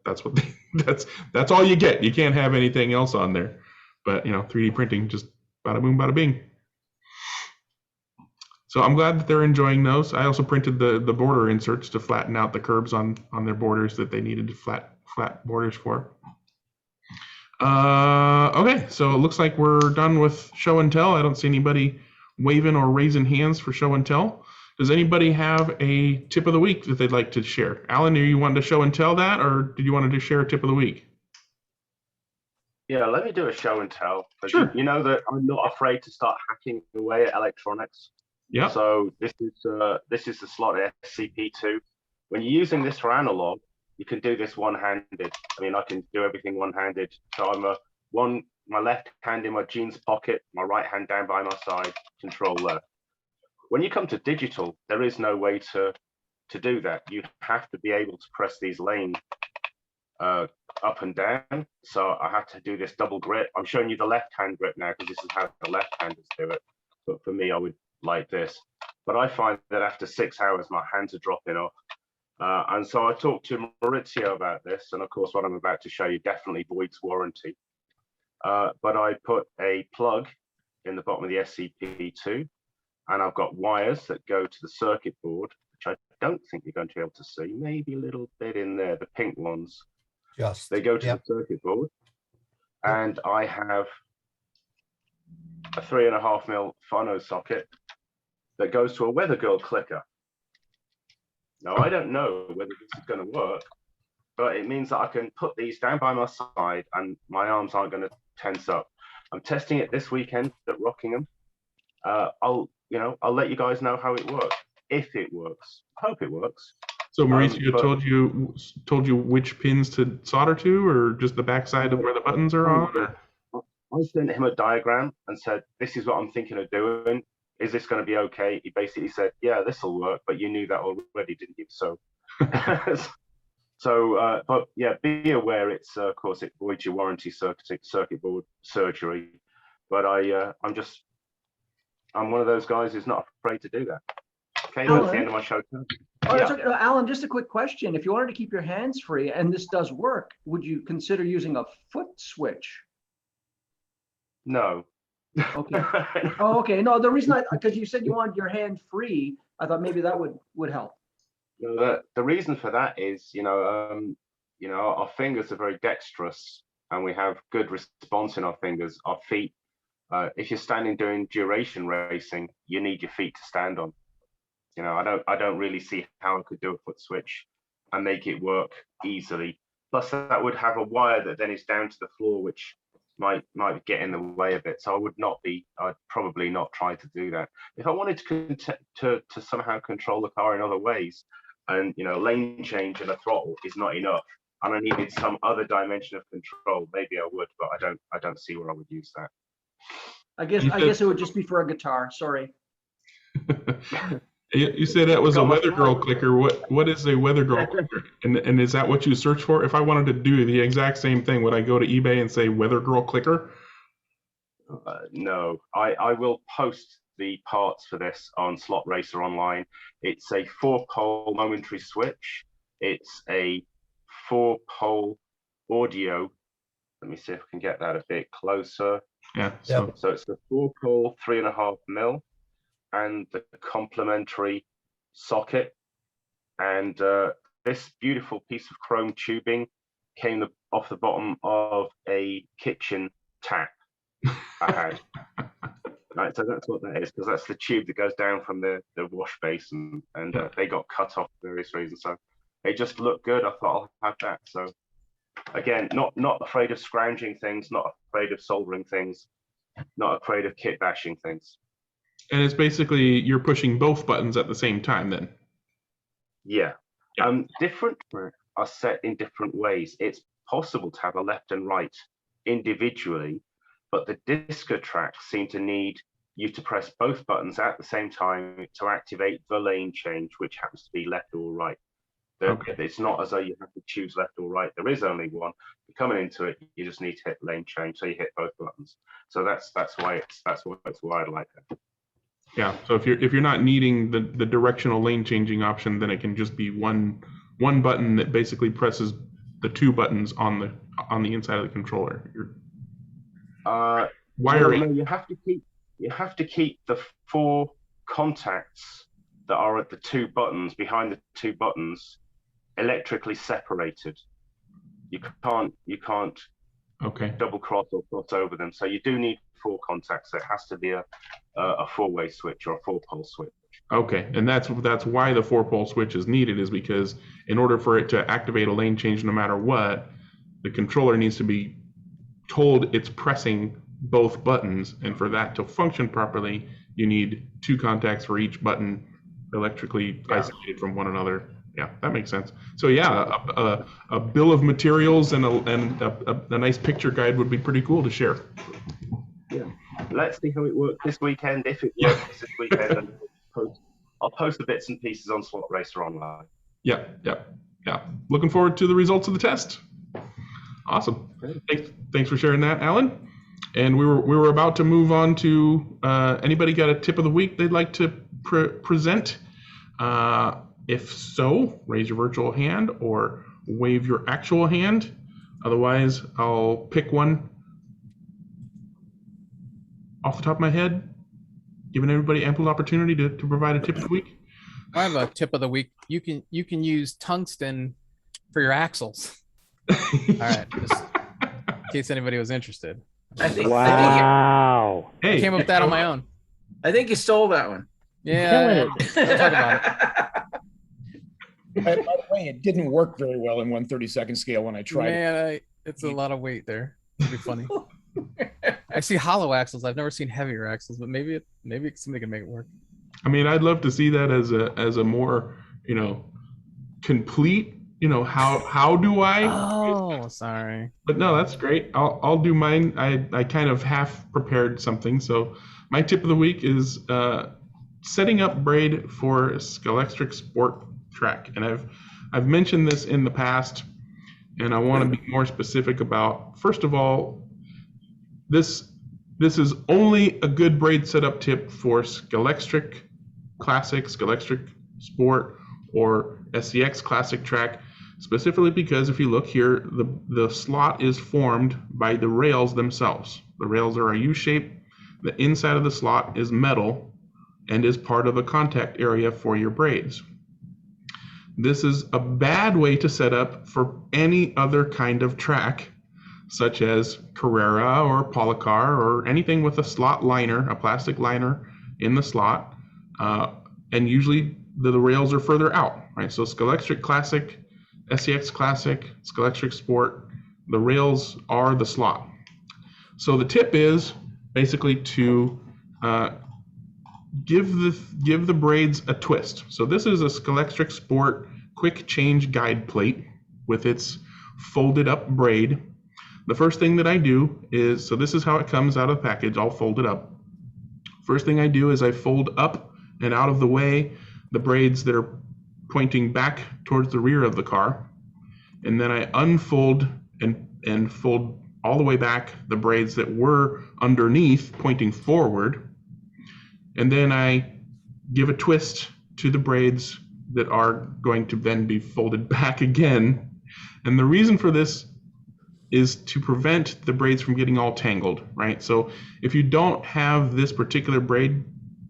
That's all you get. You can't have anything else on there. But 3D printing, just bada boom, bada bing. So I'm glad that they're enjoying those. I also printed the border inserts to flatten out the curbs on their borders that they needed flat borders for. Okay, so it looks like we're done with show and tell. I don't see anybody waving or raising hands for show and tell. Does anybody have a tip of the week that they'd like to share? Alan, are you wanting to show and tell that, or did you want to just share a tip of the week? Yeah, let me do a show and tell. Sure. You know that I'm not afraid to start hacking away at electronics. Yeah. So this is the slot SCP2. When you're using this for analog, you can do this one-handed. I can do everything one-handed. So I'm my left hand in my jeans pocket, my right hand down by my side, control left. When you come to digital, there is no way to do that. You have to be able to press these lanes up and down. So I have to do this double grip. I'm showing you the left-hand grip now because this is how the left-handers do it. But for me, I would like this. But I find that after 6 hours, my hands are dropping off. And so I talked to Maurizio about this. And of course, what I'm about to show you definitely voids warranty. But I put a plug in the bottom of the SCP2. And I've got wires that go to the circuit board, which I don't think you're going to be able to see. Maybe a little bit in there, the pink ones. They go to the circuit board. And I have a 3.5mm phono socket that goes to a Weather Girl clicker. Now, I don't know whether this is going to work, but it means that I can put these down by my side and my arms aren't going to tense up. I'm testing it this weekend at Rockingham. I'll let you guys know how it works. If it works, I hope it works. So Mauricio told you which pins to solder to, or just the backside of where the buttons are on? Or? I sent him a diagram and said, "This is what I'm thinking of doing. Is this going to be okay?" He basically said, "Yeah, this will work," but you knew that already, didn't you? So, but yeah, be aware. It's of course it voids your warranty, circuit board surgery. But I'm one of those guys who's not afraid to do that. Okay, that's the end of my show. Alan, just a quick question. If you wanted to keep your hands free and this does work, would you consider using a foot switch? No. Okay. Oh, okay. No, the reason because you said you wanted your hand free, I thought maybe that would help. No, the reason for that is, our fingers are very dexterous and we have good response in our fingers. Our feet, if you're standing doing duration racing, you need your feet to stand on. I don't really see how I could do a foot switch and make it work easily. Plus, that would have a wire that then is down to the floor, which might get in the way of it. So I'd probably not try to do that. If I wanted to somehow control the car in other ways, and lane change and a throttle is not enough, and I needed some other dimension of control, maybe I would, but I don't see where I would use that. I guess it would just be for a guitar. Sorry. You said that was a Weather Girl clicker. What is a Weather Girl clicker? And is that what you search for? If I wanted to do the exact same thing, would I go to eBay and say Weather Girl clicker? No, I will post the parts for this on Slot Racer Online. It's a 4-pole momentary switch. It's a 4-pole audio. Let me see if I can get that a bit closer. Yeah. So it's the 4-pole 3.5 mil. And the complementary socket, and this beautiful piece of chrome tubing came off the bottom of a kitchen tap I had. Right, so that's what that is, because that's the tube that goes down from the wash basin, and they got cut off for various reasons. So it just looked good. I thought I'll have that. So again, not afraid of scrounging things, not afraid of soldering things, not afraid of kit bashing things. And it's basically you're pushing both buttons at the same time then. Yeah. Different are set in different ways. It's possible to have a left and right individually, but the disco tracks seem to need you to press both buttons at the same time to activate the lane change, which happens to be left or right. It's not as though you have to choose left or right. There is only one. You're coming into it, you just need to hit lane change, so you hit both buttons. So that's why it's wired like that. Yeah, so if you're not needing the directional lane changing option, then it can just be one button that basically presses the 2 buttons on the inside of the controller. Wiring. No, you have to keep the 4 contacts that are at the 2 buttons behind the 2 buttons electrically separated. You can't double cross or cross over them. So you do need 4 contacts. So it has to be a 4-way switch or a 4-pole switch. Okay, and that's why the 4-pole switch is needed, is because in order for it to activate a lane change no matter what, the controller needs to be told it's pressing both buttons, and for that to function properly, you need 2 contacts for each button electrically isolated from one another. Yeah, that makes sense. So yeah, a bill of materials and a nice picture guide would be pretty cool to share. Yeah, let's see how it works this weekend. If it works this weekend, I'll post the bits and pieces on Slot Racer Online. Yeah. Looking forward to the results of the test. Awesome. Thanks for sharing that, Alan. And we were about to move on to anybody got a tip of the week they'd like to present? If so, raise your virtual hand or wave your actual hand. Otherwise, I'll pick one off the top of my head, giving everybody ample opportunity to provide a tip of the week. I have a tip of the week. You can use tungsten for your axles. All right, just in case anybody was interested. Wow. I came up with that on my own. I think you stole that one. Yeah. We'll talk about it. By the way, it didn't work very well in 1/32 scale when I tried it. It's a lot of weight there. It'd be funny. I see hollow axles. I've never seen heavier axles, but maybe somebody can make it work. I mean, I'd love to see that as a more complete how do I? Oh, sorry. But no, that's great. I'll do mine. I kind of half prepared something. So my tip of the week is setting up braid for Eccentric Sport track. And I've mentioned this in the past, and I want to be more specific about, first of all, this is only a good braid setup tip for Eccentric Classic, Eccentric Sport, or SCX Classic track, specifically because if you look here, the slot is formed by the rails themselves. The rails are a U-shape. The inside of the slot is metal and is part of the contact area for your braids. This is a bad way to set up for any other kind of track, such as Carrera or Polycar or anything with a slot liner, a plastic liner in the slot. And usually the rails are further out, right? So Eccentric Classic, SCX Classic, Eccentric Sport, the rails are the slot. So the tip is basically to give the braids a twist. So this is a Eccentric Sport quick change guide plate with its folded up braid. The first thing that I do is, so this is how it comes out of the package, all folded up. First thing I do is I fold up and out of the way the braids that are pointing back towards the rear of the car. And then I unfold and fold all the way back the braids that were underneath pointing forward. And then I give a twist to the braids that are going to then be folded back again. And the reason for this is to prevent the braids from getting all tangled, right? So if you don't have this particular braid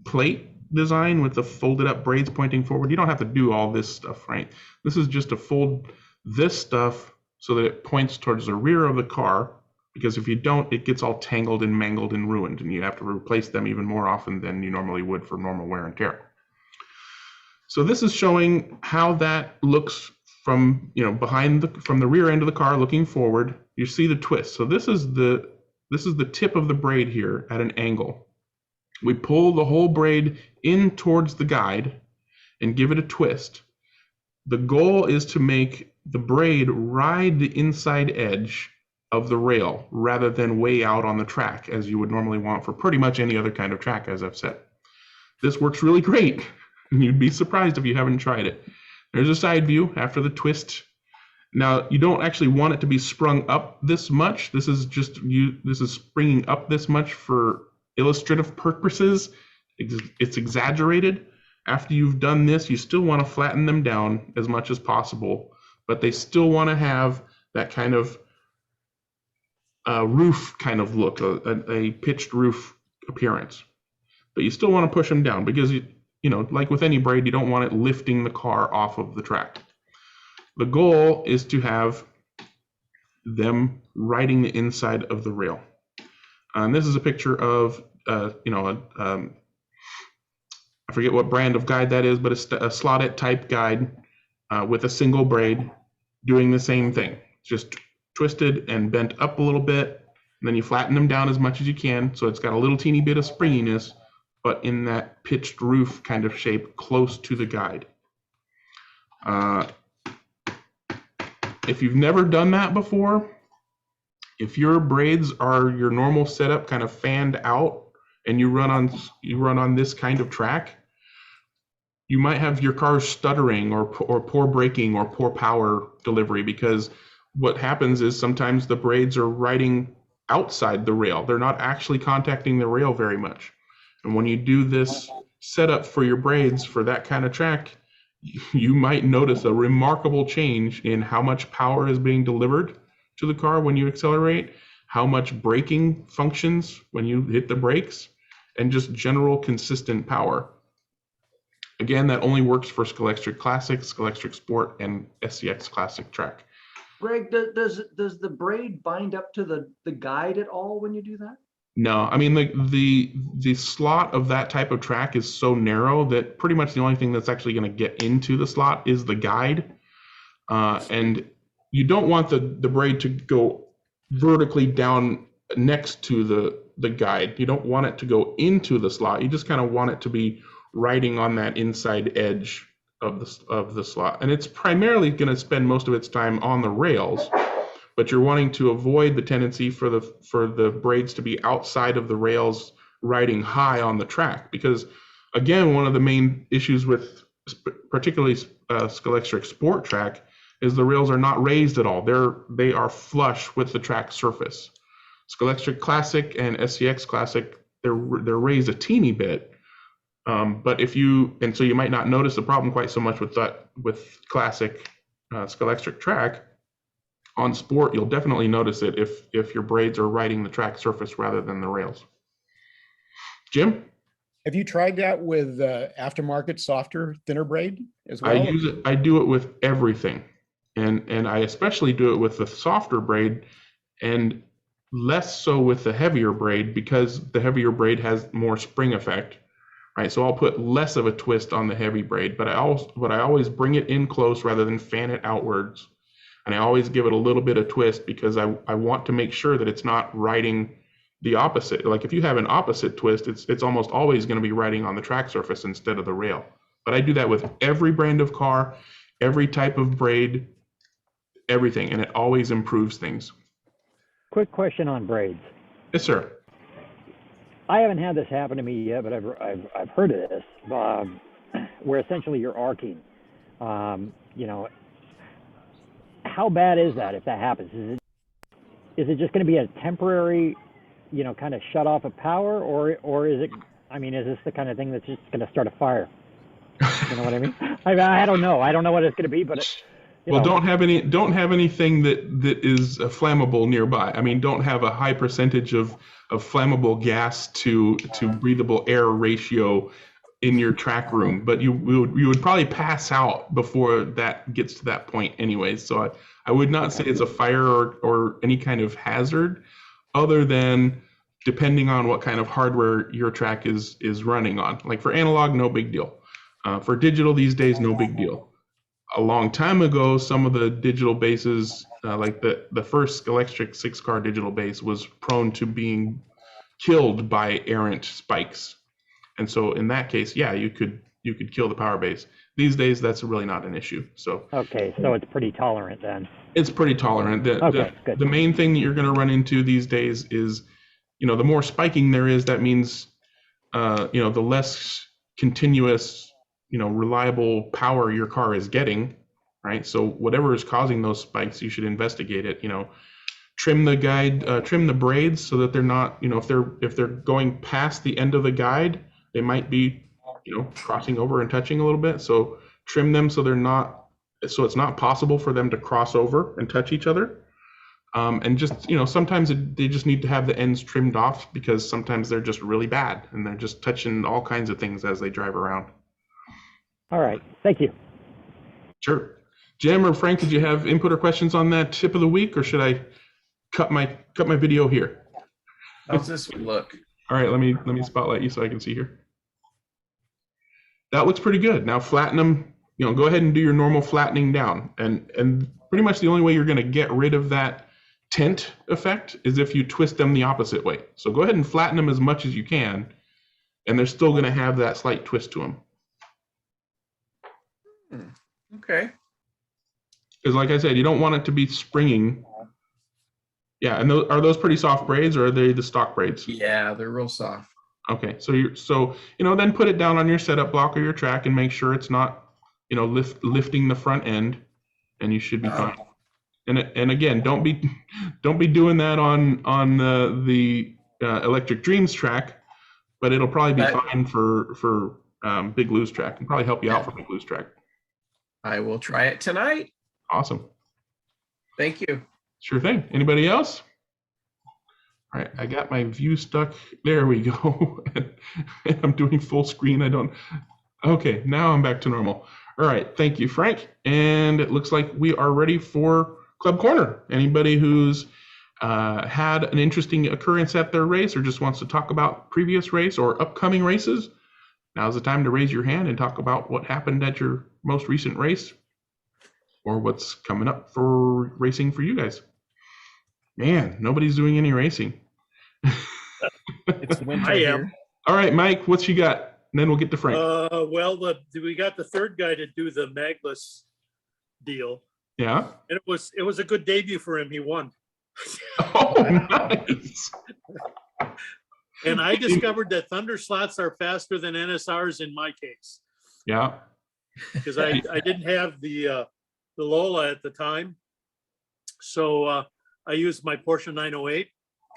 plate design with the folded up braids pointing forward, you don't have to do all this stuff, right? This is just to fold this stuff so that it points towards the rear of the car, because if you don't, it gets all tangled and mangled and ruined, and you have to replace them even more often than you normally would for normal wear and tear. So this is showing how that looks from, from the rear end of the car looking forward. You see the twist. So this is the tip of the braid here at an angle. We pull the whole braid in towards the guide and give it a twist. The goal is to make the braid ride the inside edge of the rail rather than way out on the track as you would normally want for pretty much any other kind of track, as I've said. This works really great. You'd be surprised if you haven't tried it. There's a side view after the twist. Now, you don't actually want it to be sprung up this much. This is springing up this much for illustrative purposes. It's exaggerated. After you've done this, you still want to flatten them down as much as possible, but they still want to have that kind of roof kind of look, a pitched roof appearance. But you still want to push them down because, like with any braid, you don't want it lifting the car off of the track. The goal is to have them riding the inside of the rail. And this is a picture of, I forget what brand of guide that is, but a slotted type guide with a single braid doing the same thing. Just twisted and bent up a little bit, and then you flatten them down as much as you can so it's got a little teeny bit of springiness, but in that pitched roof kind of shape close to the guide. If you've never done that before, if your braids are your normal setup kind of fanned out and you run on this kind of track, you might have your car stuttering or poor braking or poor power delivery, because what happens is sometimes the braids are riding outside the rail. They're not actually contacting the rail very much. And when you do this setup for your braids for that kind of track, you might notice a remarkable change in how much power is being delivered to the car when you accelerate, how much braking functions when you hit the brakes, and just general consistent power. Again, that only works for Eccentric Classic, Eccentric Sport, and SCX Classic track. Greg, does the braid bind up to the guide at all when you do that? No, I mean the slot of that type of track is so narrow that pretty much the only thing that's actually going to get into the slot is the guide, and you don't want the braid to go vertically down next to the guide. You don't want it to go into the slot. You just kind of want it to be riding on that inside edge of the slot, and it's primarily going to spend most of its time on the rails. But you're wanting to avoid the tendency for the braids to be outside of the rails, riding high on the track, because again, one of the main issues with particularly Skelectric Sport Track is the rails are not raised at all. They are flush with the track surface. Skelectric Classic and SCX Classic, they're raised a teeny bit, but so you might not notice the problem quite so much with Classic Skelectric Track. On Sport, you'll definitely notice it if your braids are riding the track surface rather than the rails. Jim? Have you tried that with aftermarket softer, thinner braid as well? I do it with everything. And I especially do it with the softer braid and less so with the heavier braid, because the heavier braid has more spring effect, right? So I'll put less of a twist on the heavy braid, but I always bring it in close rather than fan it outwards. And I always give it a little bit of twist because I want to make sure that it's not riding the opposite. Like if you have an opposite twist, it's almost always going to be riding on the track surface instead of the rail. But I do that with every brand of car, every type of braid, everything, and it always improves things. Quick question on braids. Yes, sir. I haven't had this happen to me yet, but I've heard of this, where essentially you're arcing. How bad is that if that happens? Is it just going to be a temporary, kind of shut off of power, or is it? Is this the kind of thing that's just going to start a fire? You know what I mean? I don't know. I don't know what it's going to be, but. Don't have anything that is flammable nearby. Don't have a high percentage of flammable gas to breathable air ratio in your track room, but you would probably pass out before that gets to that point anyways. So I would not say it's a fire or any kind of hazard, other than depending on what kind of hardware your track is running on. Like for analog, no big deal. For digital these days, no big deal. A long time ago, some of the digital bases, like the first Skelectric 6-car digital base, was prone to being killed by errant spikes. And so in that case, yeah, you could kill the power base. These days, that's really not an issue. So okay, so it's pretty tolerant then. It's pretty tolerant. The main thing that you're going to run into these days is, the more spiking there is, that means, the less continuous, reliable power your car is getting, right? So whatever is causing those spikes, you should investigate it. Trim the guide, trim the braids so that they're not, if they're going past the end of the guide, they might be, crossing over and touching a little bit. So trim them so so it's not possible for them to cross over and touch each other. And just, sometimes they just need to have the ends trimmed off, because sometimes they're just really bad and they're just touching all kinds of things as they drive around. All right. Thank you. Sure. Jim or Frank, did you have input or questions on that tip of the week, or should I cut my video here? How's this one look? All right, let me spotlight you so I can see here. That looks pretty good. Now flatten them, go ahead and do your normal flattening down. And pretty much the only way you're going to get rid of that tint effect is if you twist them the opposite way. So go ahead and flatten them as much as you can, and they're still going to have that slight twist to them. Okay. Because like I said, you don't want it to be springing. Yeah, and are those pretty soft braids, or are they the stock braids? Yeah, they're real soft. Okay, so then put it down on your setup block or your track and make sure it's not, lifting the front end, and you should be fine. And again, don't be doing that on the Electric Dreams track, but it'll probably be fine for Big Lou's track, and probably help you out for Big Lou's track. I will try it tonight. Awesome. Thank you. Sure thing. Anybody else? All right, I got my view stuck. There we go. I'm doing full screen. Okay, now I'm back to normal. All right, thank you, Frank. And it looks like we are ready for Club Corner. Anybody who's had an interesting occurrence at their race, or just wants to talk about previous race or upcoming races, now's the time to raise your hand and talk about what happened at your most recent race, or what's coming up for racing for you guys. Man, nobody's doing any racing. It's winter I am. here. All right, Mike, what you got? And then we'll get to Frank. Well, we got the third guy to do the magless deal. Yeah. And it was a good debut for him. He won. Oh, nice. And I discovered that Thunder slots are faster than NSRs in my case. Yeah. Because I didn't have the Lola at the time. So I used my Porsche 908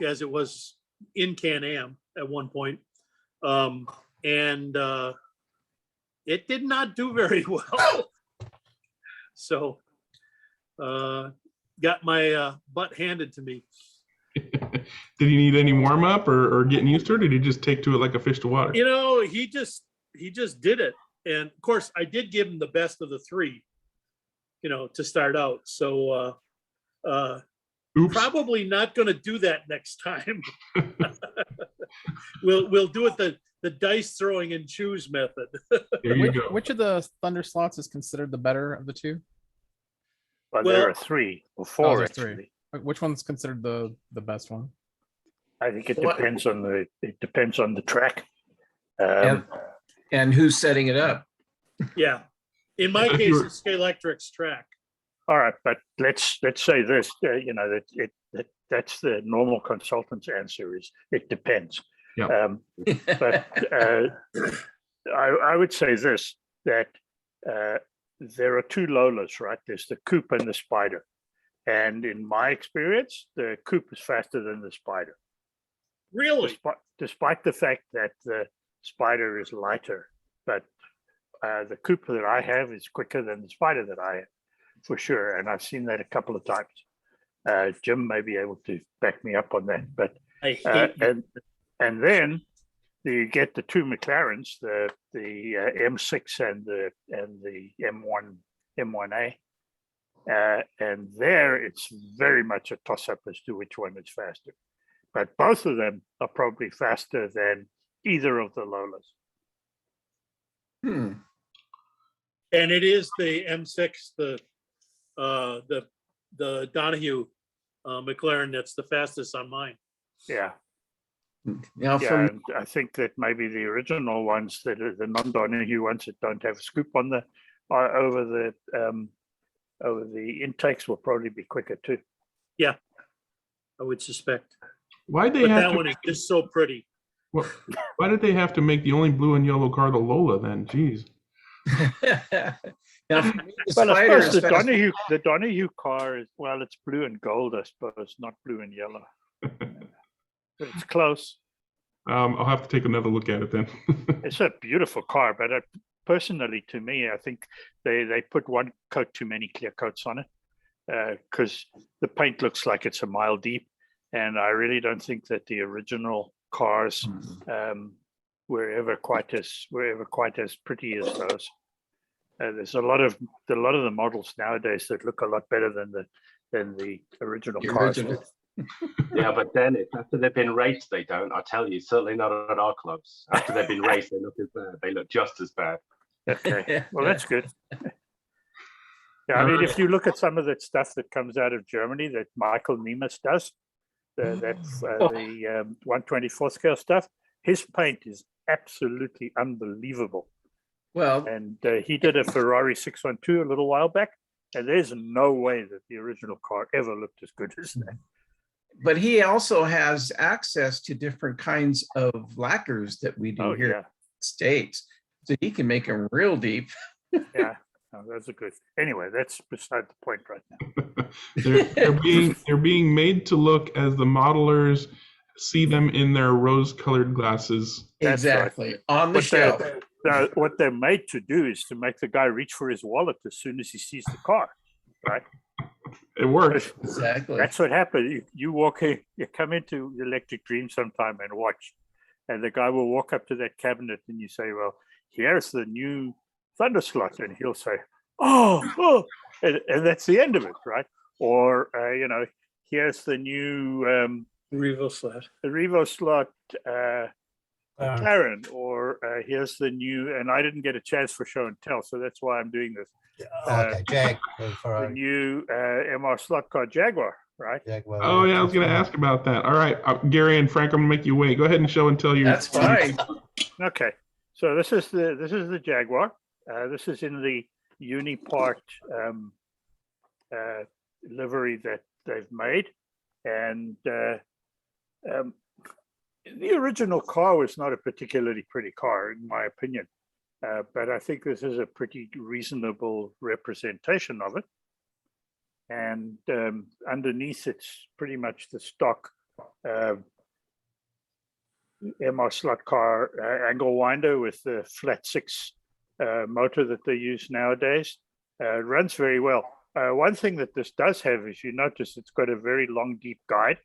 as it was in Can-Am at one point. And it did not do very well. So got my butt handed to me. Did he need any warm up or getting used to it? Or did he just take to it like a fish to water? You know, he just did it. And of course, I did give him the best of the three, you know, to start out. So probably not going to do that next time. We'll do it the dice throwing and choose method. There you go. Which of the Thunder slots is considered the better of the two? Well, there are 3 or 4 there's actually. 3. Which one's considered the best one? I think it depends on the track. And who's setting it up? Yeah. In my case, it's Scalextric's track. All right, but let's say this. You know that's the normal consultant's answer is it depends. Yeah. But I would say this that there are 2 Lolas, right? There's the Coupe and the Spider. And in my experience, the Coupe is faster than the Spider. Really? Despite the fact that the Spider is lighter, but the Coupe that I have is quicker than the Spider that I have, for sure. And I've seen that a couple of times. Jim may be able to back me up on that. But I hate and then you get the 2 Mclarens, the M6 and the M1A. And there it's very much a toss-up as to which one is faster. But both of them are probably faster than either of the Lolas. And it is the M6, the Donahue McLaren that's the fastest on mine. Yeah. Now, And I think that maybe the original ones, that are the non-Donahue ones that don't have a scoop on the over the intakes, will probably be quicker too. Yeah, I would suspect. Why'd they But have that to one is just so pretty. Why did they have to make the only blue and yellow car the Lola then? Jeez. now, for me, the Well, I Spider suppose is the Donahue car is, well, it's blue and gold, I suppose, not blue and yellow. But it's close. I'll have to take another look at it then. It's a beautiful car, but personally, to me, I think they put one coat too many clear coats on it because the paint looks like it's a mile deep, and I really don't think that the original cars were ever quite as pretty as those. There's a lot of the models nowadays that look a lot better than the original cars. Yeah, but then after they've been raced, they don't. I tell you, certainly not at our clubs. After they've been raced, they look as bad. They look just as bad. Okay, well, that's good. Yeah, I mean, if you look at some of that stuff that comes out of Germany that Michael Nemes does, the 124 scale stuff, his paint is absolutely unbelievable. Well, and he did a Ferrari 612 a little while back, and there's no way that the original car ever looked as good as that. but he also has access to different kinds of lacquers that we do here in the States. So he can make them real deep. Yeah, no, those are good. Anyway, that's beside the point right now. they're being made to look as the modelers see them in their rose-colored glasses. That's exactly. Right. On the shelf. What they're made to do is to make the guy reach for his wallet as soon as he sees the car, right? It works. Exactly. That's what happened. You walk in, you come into Electric Dream sometime and watch, and the guy will walk up to that cabinet and you say, well, here's the new Thunder slot, and he'll say, oh, and that's the end of it, right? Or, here's the new Revo slot. The Revo slot, McLaren, or here's the new, and I didn't get a chance for show and tell, so that's why I'm doing this. Okay, Jag. The new MR slot car Jaguar, right? Jaguar. Oh yeah, I was going to ask about that. All right, Gary and Frank, I'm going to make you wait. Go ahead and show and tell your. That's fine. Okay, So this is the Jaguar. This is in the Unipart livery that they've made, and the original car was not a particularly pretty car, in my opinion, but I think this is a pretty reasonable representation of it. And underneath, it's pretty much the stock MR slot car angle winder with the flat 6 motor that they use nowadays. It runs very well. One thing that this does have, is you notice it's got a very long, deep guide.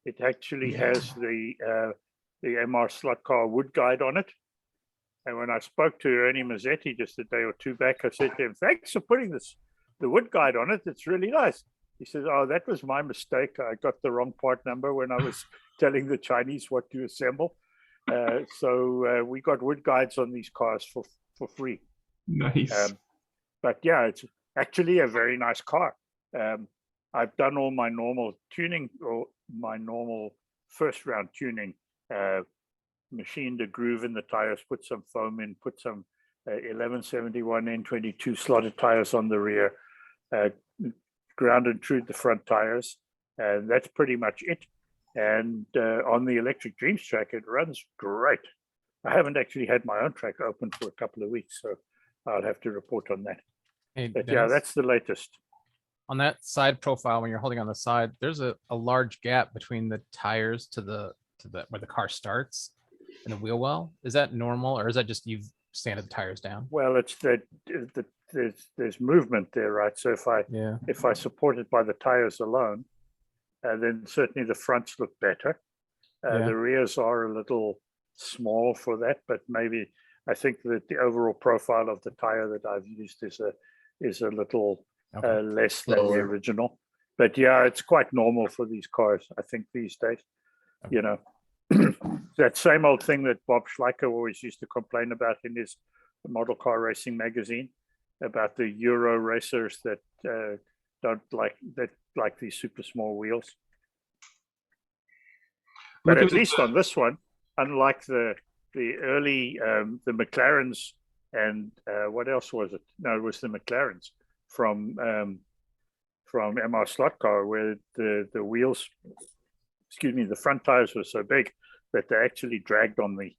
It actually has the MR slot car wood guide on it. And when I spoke to Ernie Mazzetti just a day or two back, I said to him, "Thanks for putting the wood guide on it. It's really nice." He says, "Oh, that was my mistake. I got the wrong part number when I was telling the Chinese what to assemble." So we got wood guides on these cars for free. Nice. But yeah, it's actually a very nice car. I've done all my normal tuning, or my normal first round tuning, machined a groove in the tires, put some foam in, put some 1171 N22 slotted tires on the rear, ground and trued the front tires, and that's pretty much it. And on the Electric Dreams track, it runs great. I haven't actually had my own track open for a couple of weeks, so I'll have to report on that. Hey, But yeah, Dennis, that's the latest. on that side profile, when you're holding on the side, there's a large gap between the tires to the where the car starts and the wheel well. Is that normal, or is that just you've sanded the tires down? Well, it's that there's movement there, right? So if I support it by the tires alone, then certainly the fronts look better. The rears are a little small for that, but maybe I think that the overall profile of the tire that I've used is a little less than the original. But yeah, it's quite normal for these cars, I think, these days. You know, that same old thing that Bob Schleicher always used to complain about in his Model Car Racing magazine, about the Euro racers that don't like these super small wheels. But at least on this one, unlike the early the Mclarens and what else was it? No, it was the Mclarens from MR Slot Car, where the wheels, excuse me, the front tires were so big that they actually dragged on the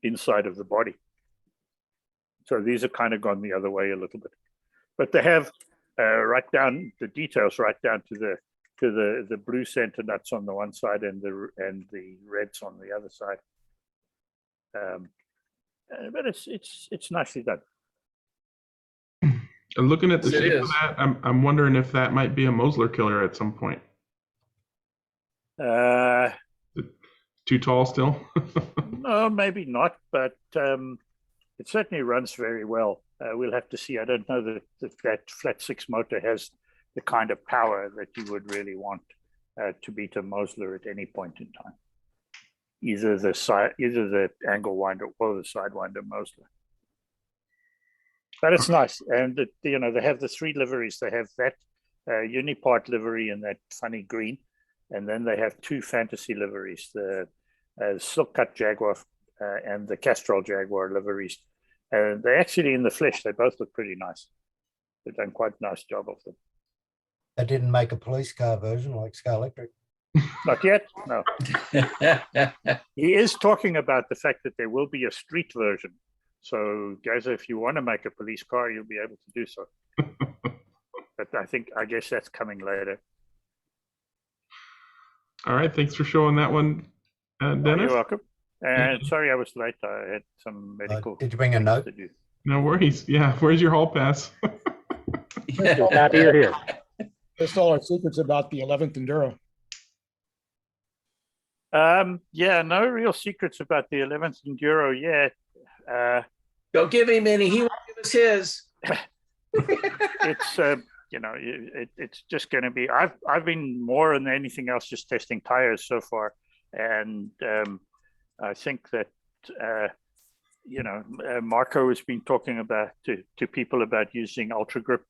inside of the body. So these are kind of gone the other way a little bit, but they have right down the details, right down to the blue center nuts on the one side and the reds on the other side. But it's nicely done. And looking at the Yes, it shape of is. that, I'm wondering if that might be a Mosler killer at some point. Too tall still? No, maybe not, but it certainly runs very well. We'll have to see. I don't know that flat 6 motor has the kind of power that you would really want to beat a Mosler at any point in time. Either the angle winder or the sidewinder Mosler. But it's nice, and they have the 3 liveries. They have that Unipart livery in that funny green, and then they have 2 fantasy liveries: the Silk Cut Jaguar and the Castrol Jaguar liveries. And they actually, in the flesh, they both look pretty nice. They've done quite a nice job of them. They didn't make a police car version like Scar Electric. Not yet, no. He is talking about the fact that there will be a street version. So, guys, if you want to make a police car, you'll be able to do so. But I guess that's coming later. All right, thanks for showing that one, Dennis. Oh, you're welcome. And sorry I was late. I had some medical. Did you bring a note? to do. No worries. Yeah, where's your hall pass? Just happy you're here. That's all our secrets about the 11th Enduro. Yeah, no real secrets about the 11th Enduro yet. Don't give him any. He won't give us his. It's it's just going to be. I've been more than anything else just testing tires so far, and I think that Marco has been talking about to people about using Ultra Grip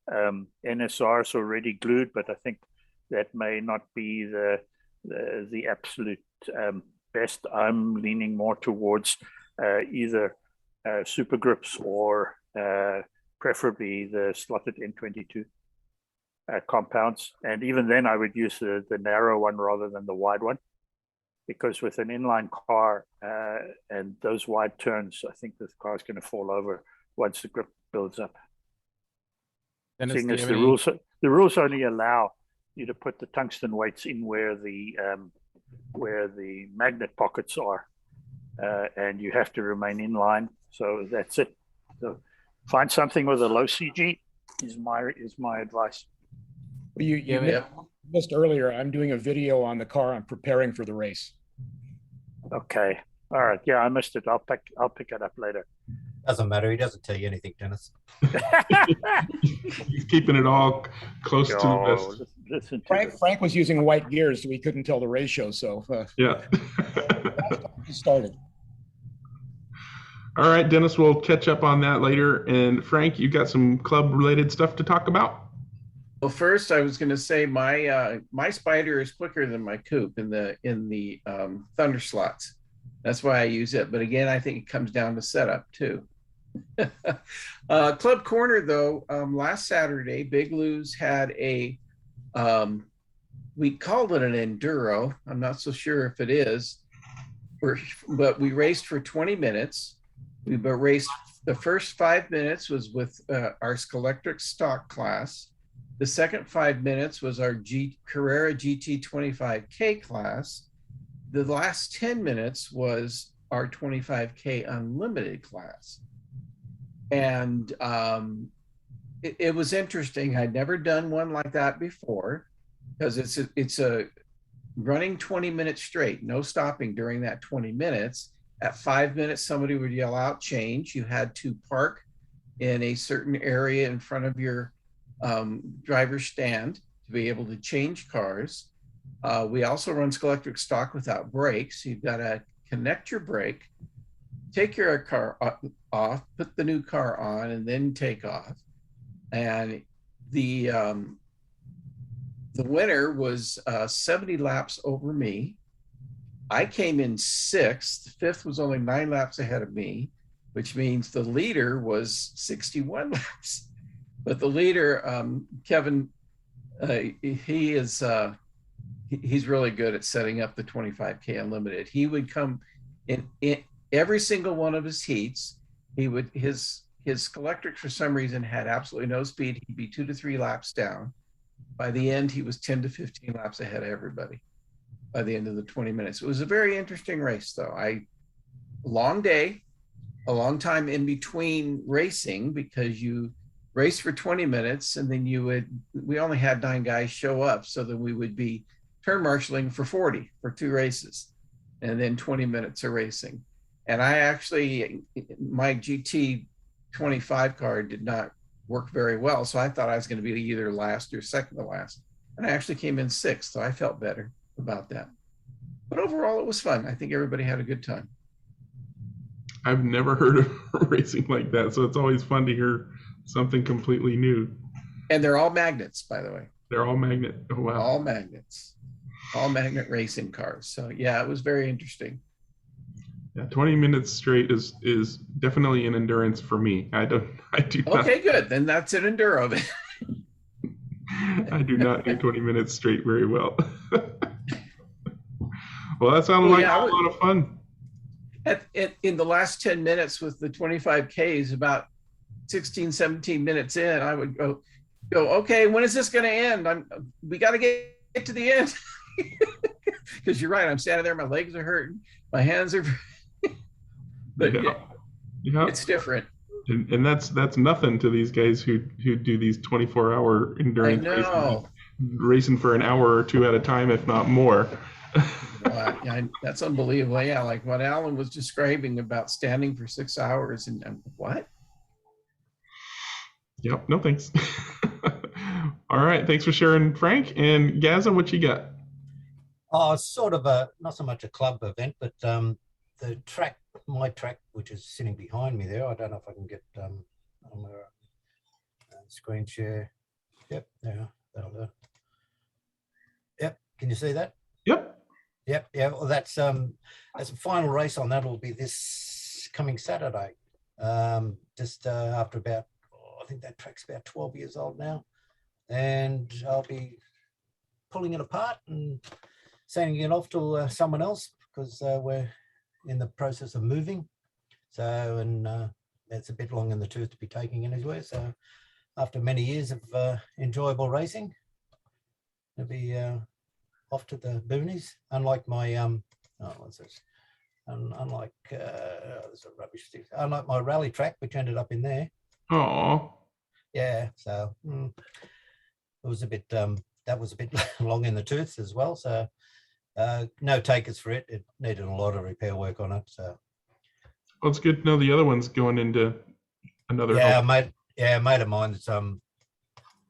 NSRs already glued, but I think that may not be the absolute best. I'm leaning more towards either super grips or preferably the slotted N22 compounds. And even then I would use the narrow one rather than the wide one, because with an inline car and those wide turns, I think the car is going to fall over once the grip builds up. Dennis, Seeing do you as have the any- rules only allow you to put the tungsten weights in where the magnet pockets are, and you have to remain in line. So that's it. So find something with a low CG is my advice. Well, you missed earlier. I'm doing a video on the car. I'm preparing for the race. Okay. All right. Yeah, I missed it. I'll pick it up later. Doesn't matter. He doesn't tell you anything, Dennis. He's keeping it all close to the vest. Frank was using white gears, so we couldn't tell the ratio. So yeah, he started. All right, Dennis, we'll catch up on that later. And Frank, you got some club-related stuff to talk about? Well, first I was going to say my Spider is quicker than my coupe in the thunder slots. That's why I use it. But again, I think it comes down to setup too. Club Corner though, last Saturday, Big Lou's had a we called it an enduro. I'm not so sure if it is, but we raced for 20 minutes. We raced the first 5 minutes was with our Eccentric stock class. The second 5 minutes was our Carrera GT 25K class. The last 10 minutes was our 25K Unlimited class. And it was interesting. I'd never done one like that before, because it's a running 20 minutes straight, no stopping during that 20 minutes. At 5 minutes, somebody would yell out change. You had to park in a certain area in front of your driver's stand to be able to change cars. We also run electric stock without brakes. You've got to connect your brake, take your car off, put the new car on, and then take off. And the winner was 70 laps over me. I came in sixth. Fifth was only 9 laps ahead of me, which means the leader was 61 laps. But the leader, Kevin, he's really good at setting up the 25K Unlimited. He would come in every single one of his heats. His electric for some reason had absolutely no speed. He'd be 2 to 3 laps down. By the end, he was 10 to 15 laps ahead of everybody by the end of the 20 minutes. It was a very interesting race though. Long day, a long time in between racing, because you race for 20 minutes and then we only had 9 guys show up. So then we would be turn marshaling for 40 for 2 races and then 20 minutes of racing. And my GT 25 car did not work very well. So I thought I was going to be either last or second to last. And I actually came in sixth. So I felt better about that. But overall, it was fun. I think everybody had a good time. I've never heard of racing like that. So it's always fun to hear something completely new. And they're all magnets, by the way. They're all magnet. Oh, wow. All magnets. All magnet racing cars. So yeah, it was very interesting. Yeah, 20 minutes straight is definitely an endurance for me. I do not. Okay, good. Then that's an enduro. I do not do 20 minutes straight very well. Well, that sounded like a lot of fun. In the last 10 minutes with the 25Ks, about 16, 17 minutes in, I would go, okay, when is this going to end? We got to get to the end. Because you're right, I'm standing there, my legs are hurting, my hands are, but yeah, it's different. And that's nothing to these guys who do these 24-hour endurance races, racing for an hour or 2 at a time, if not more. That's unbelievable. Yeah, like what Alan was describing about standing for 6 hours and what? Yep, no thanks. All right, thanks for sharing, Frank. And Gaza, what you got? Sort of not so much a club event, but the track, my track, which is sitting behind me there. I don't know if I can get on the screen share. Yep, there, that'll do. Yep, can you see that? Yep. Yep, yeah. Well, that's a final race on that will be this coming Saturday. Just after about, I think that track's about 12 years old now. And I'll be pulling it apart and sending it off to someone else because we're in the process of moving. So, and it's a bit long in the tooth to be taking anywhere. So after many years of enjoyable racing, it'll be off to the boonies. Unlike my, what's this? Unlike, there's a rubbish stick. Unlike my rally track, which ended up in there. Oh. Yeah, so it was a bit, that was a bit long in the tooth as well. So no takers for it. It needed a lot of repair work on it. So. Well, it's good to know the other one's going into another. Yeah, mate. Yeah, a mate of mine that's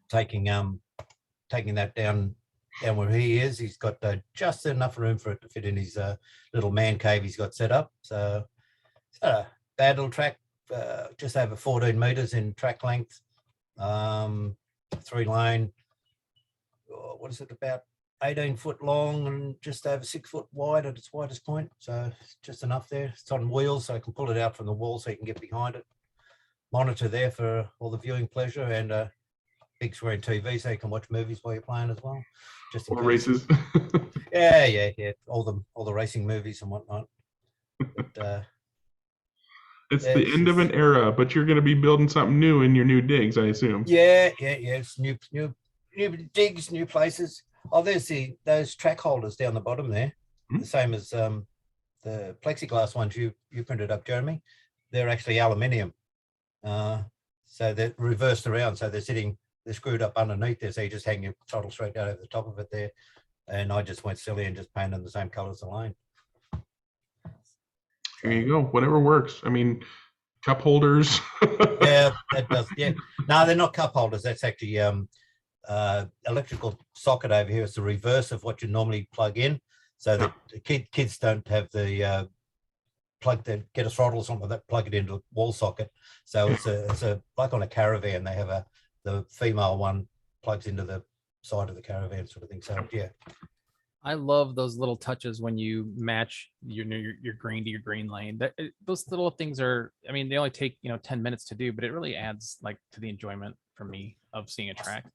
taking that down where he is. He's got just enough room for it to fit in his little man cave he's got set up. So it's not a bad little track, just over 14 meters in track length, 3-lane. What is it, about 18-foot long and just over 6 foot wide at its widest point. So it's just enough there. It's on wheels, so I can pull it out from the wall so you can get behind it. Monitor there for all the viewing pleasure, and a big screen TV so you can watch movies while you're playing as well. Just in Or case. races. Yeah. All the racing movies and whatnot. But, it's the end of an era, but you're going to be building something new in your new digs, I assume. Yeah. It's new digs, new places. Oh, there's those track holders down the bottom there, the same as the plexiglass ones you printed up, Jeremy. They're actually aluminium, so they're reversed around, so they're screwed up underneath there, so you just hang your throttle straight down over the top of it there. And I just went silly and just painted them the same color as the lane. There you go. Whatever works. I mean, cup holders. Yeah, that does. Yeah, no, they're not cup holders. That's actually electrical socket over here. It's the reverse of what you normally plug in, so that the kids don't have the plug that get a throttle or something like that, plug it into a wall socket. So it's a like on a caravan, they have the female one plugs into the side of the caravan sort of thing. So yeah. I love those little touches when you match your green to your green lane. Those little things are, I mean, they only take 10 minutes to do, but it really adds like to the enjoyment for me of seeing a track.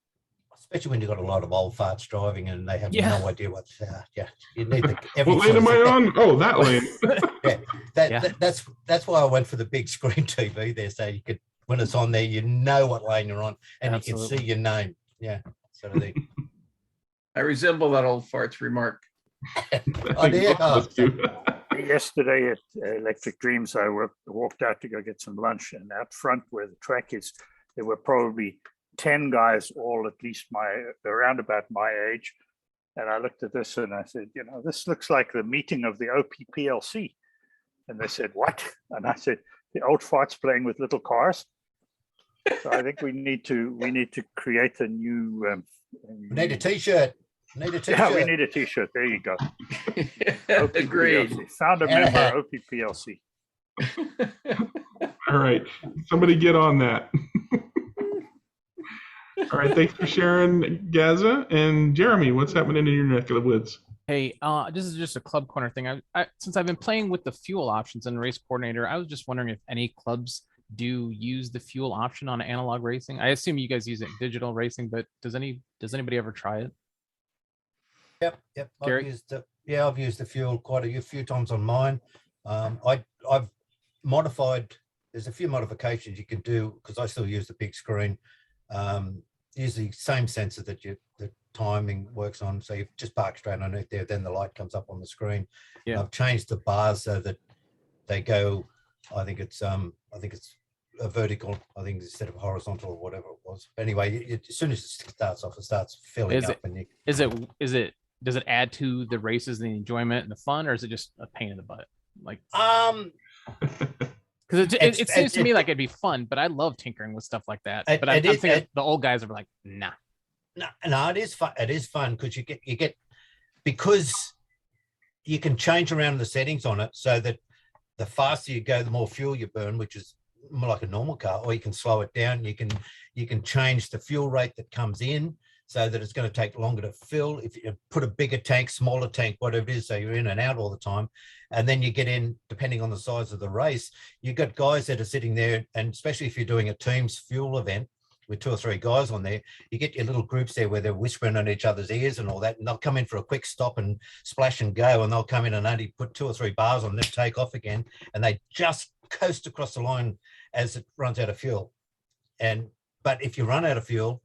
Especially when you've got a lot of old farts driving and they have no idea what's you need the what lane am I on? Oh, that lane. That's why I went for the big screen TV there, so you could, when it's on there, you know what lane you're on and Absolutely. You can see your name. Yeah, sort of thing. I resemble that old farts remark. Yesterday at Electric Dreams, I walked out to go get some lunch, and out front where the track is, there were probably 10 guys, all at least around about my age. And I looked at this and I said, this looks like the meeting of the OPPLC. And they said, what? And I said, the old farts playing with little cars. So I think we need to create a new. We need a T-shirt. Yeah, we need a T-shirt. There you go. Agreed. Found a member, OPPLC. All right, somebody get on that. All right, thanks for sharing, Gaza. And Jeremy, what's happening in your neck of the woods? Hey, this is just a club corner thing. Since I've been playing with the fuel options and race coordinator, I was just wondering if any clubs do use the fuel option on analog racing. I assume you guys use it in digital racing, but does anybody ever try it? Yep. Gary? I've used the fuel quite a few times on mine. I've modified. There's a few modifications you can do because I still use the big screen. Use the same sensor that the timing works on. So you just park straight underneath there, then the light comes up on the screen. Yeah. I've changed the bars so that they go. I think it's a vertical. I think instead of horizontal or whatever it was. Anyway, as soon as it starts off, it starts filling up. Does it add to the races and the enjoyment and the fun, or is it just a pain in the butt? Like, because it seems to me like it'd be fun, but I love tinkering with stuff like that. But I'm thinking the old guys are like, nah. No, it is fun. It is fun because you get because you can change around the settings on it so that the faster you go, the more fuel you burn, which is more like a normal car, or you can slow it down. You can change the fuel rate that comes in so that it's going to take longer to fill. If you put a bigger tank, smaller tank, whatever it is, so you're in and out all the time. And then you get in, depending on the size of the race, you've got guys that are sitting there, and especially if you're doing a team's fuel event with 2 or 3 guys on there, you get your little groups there where they're whispering in each other's ears and all that, and they'll come in for a quick stop and splash and go, and they'll come in and only put 2 or 3 bars on, then take off again, and they just coast across the line as it runs out of fuel. But if you run out of fuel,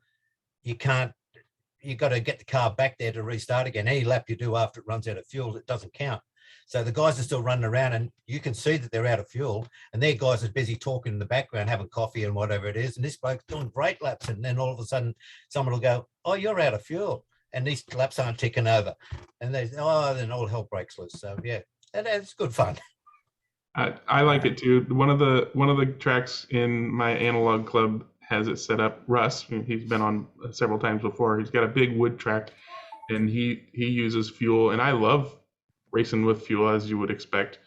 you got to get the car back there to restart again. Any lap you do after it runs out of fuel, it doesn't count. So the guys are still running around, and you can see that they're out of fuel, and their guys are busy talking in the background, having coffee and whatever it is. And this bloke's doing great laps, and then all of a sudden someone will go, "Oh, you're out of fuel," and these laps aren't ticking over, and then all hell breaks loose. So yeah, and it's good fun. I like it too. One of the tracks in my analog club has it set up. Russ, he's been on several times before. He's got a big wood track, and he uses fuel, and I love racing with fuel, as you would expect.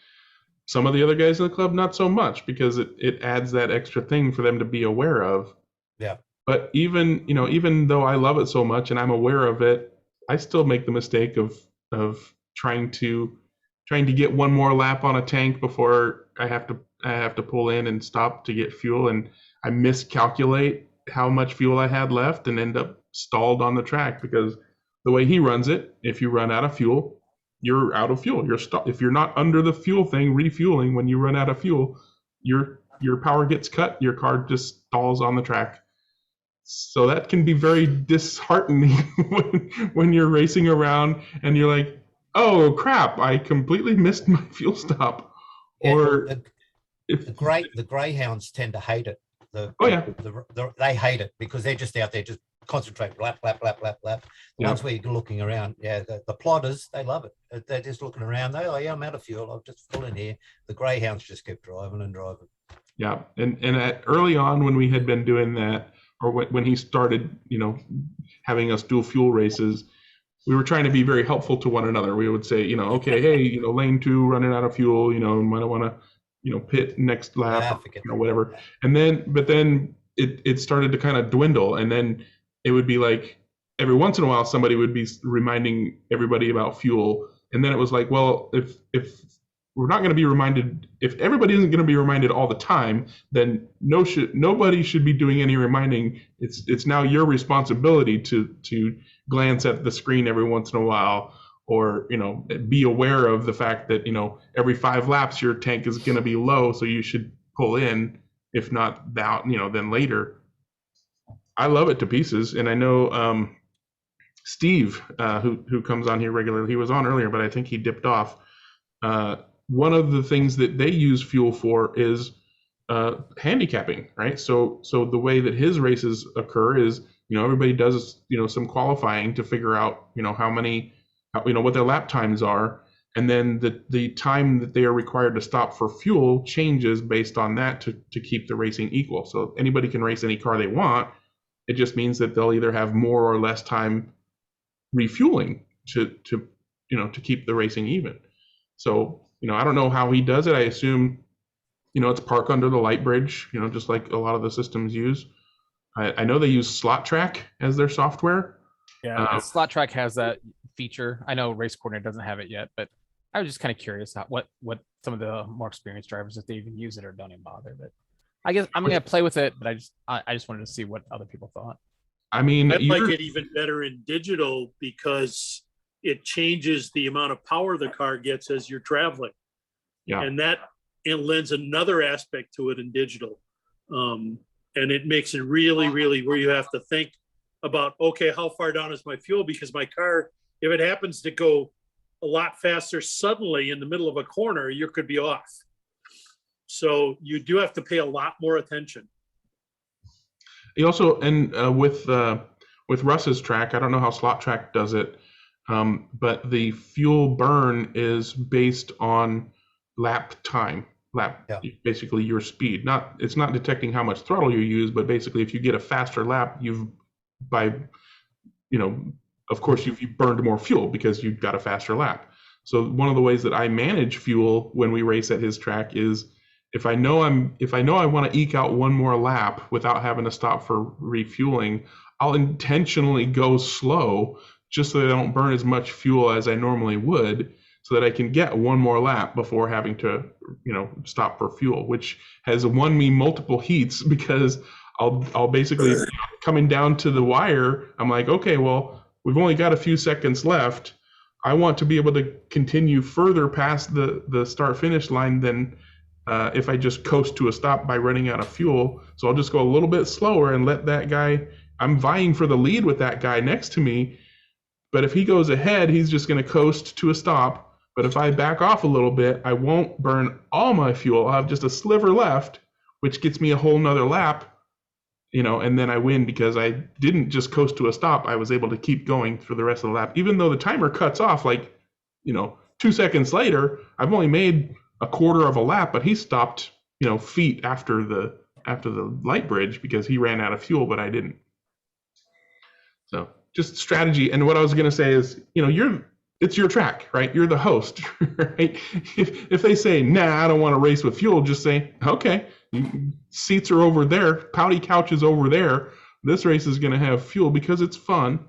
Some of the other guys in the club, not so much, because it adds that extra thing for them to be aware of. Yeah. But even though I love it so much and I'm aware of it, I still make the mistake of trying to get one more lap on a tank before I have to pull in and stop to get fuel, and I miscalculate how much fuel I had left and end up stalled on the track, because the way he runs it, if you run out of fuel, you're out of fuel. If you're not under the fuel thing refueling when you run out of fuel, your power gets cut, your car just stalls on the track. So that can be very disheartening when you're racing around and you're like, "Oh crap, I completely missed my fuel stop." Yeah, or the greyhounds tend to hate it. They hate it because they're just out there just concentrate, lap. The ones where you're looking around, the plotters, they love it. They're just looking around. I'm out of fuel. I'll just pull in here. The greyhounds just keep driving and driving. Yeah, and early on when we had been doing that, or when he started, having us dual fuel races, we were trying to be very helpful to one another. We would say, okay, hey, lane 2 running out of fuel, might want to, pit next lap, whatever. But then it started to kind of dwindle, and then it would be like every once in a while somebody would be reminding everybody about fuel, and then it was like, well, if we're not going to be reminded, if everybody isn't going to be reminded all the time, then nobody should be doing any reminding. It's now your responsibility to glance at the screen every once in a while, or be aware of the fact that every 5 laps your tank is going to be low, so you should pull in, if not that, then later. I love it to pieces, and I know Steve, who comes on here regularly, he was on earlier, but I think he dipped off. One of the things that they use fuel for is handicapping, right? So the way that his races occur is, everybody does, some qualifying to figure out, what their lap times are, and then the time that they are required to stop for fuel changes based on that to keep the racing equal. So anybody can race any car they want. It just means that they'll either have more or less time refueling to keep the racing even. So, I don't know how he does it. I assume, it's park under the light bridge, just like a lot of the systems use. I know they use Slot Track as their software. Yeah, Slot Track has that feature. I know Race Coordinator doesn't have it yet, but I was just kind of curious what some of the more experienced drivers, if they even use it or don't even bother. But I guess I'm gonna play with it, but I just wanted to see what other people thought. I mean, I'd like it even better in digital because it changes the amount of power the car gets as you're traveling. Yeah. And that lends another aspect to it in digital. And it makes it really, really where you have to think about, okay, how far down is my fuel? Because my car, if it happens to go a lot faster suddenly in the middle of a corner, you could be off. So you do have to pay a lot more attention. You also, and with Russ's track, I don't know how Slot Track does it, but the fuel burn is based on lap time. Basically your speed. It's not detecting how much throttle you use, but basically if you get a faster lap, of course you've burned more fuel because you've got a faster lap. So one of the ways that I manage fuel when we race at his track is if I know I want to eke out one more lap without having to stop for refueling, I'll intentionally go slow just so that I don't burn as much fuel as I normally would, so that I can get one more lap before having to, stop for fuel, which has won me multiple heats because I'll basically coming down to the wire. I'm like, okay, well, we've only got a few seconds left. I want to be able to continue further past the start finish line than if I just coast to a stop by running out of fuel. So I'll just go a little bit slower and let that guy, I'm vying for the lead with that guy next to me. But if he goes ahead, he's just going to coast to a stop. But if I back off a little bit, I won't burn all my fuel. I'll have just a sliver left, which gets me a whole nother lap, and then I win because I didn't just coast to a stop. I was able to keep going for the rest of the lap. Even though the timer cuts off 2 seconds later, I've only made a quarter of a lap, but he stopped, feet after the light bridge because he ran out of fuel, but I didn't. So just strategy. And what I was going to say is, it's your track, right? You're the host, right? If they say, nah, I don't want to race with fuel, just say, okay, seats are over there, pouty couch is over there. This race is going to have fuel because it's fun.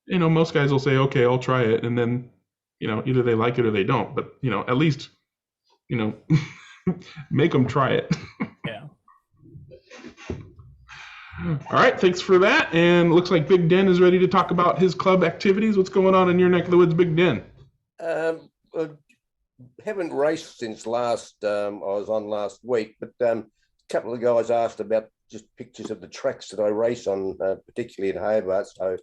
Most guys will say, okay, I'll try it. And then, either they like it or they don't. But, at least, make them try it. Yeah. All right, thanks for that. And looks like Big Den is ready to talk about his club activities. What's going on in your neck of the woods, Big Den? Haven't raced since I was on last week, but a couple of guys asked about just pictures of the tracks that I race on, particularly in Hobart. So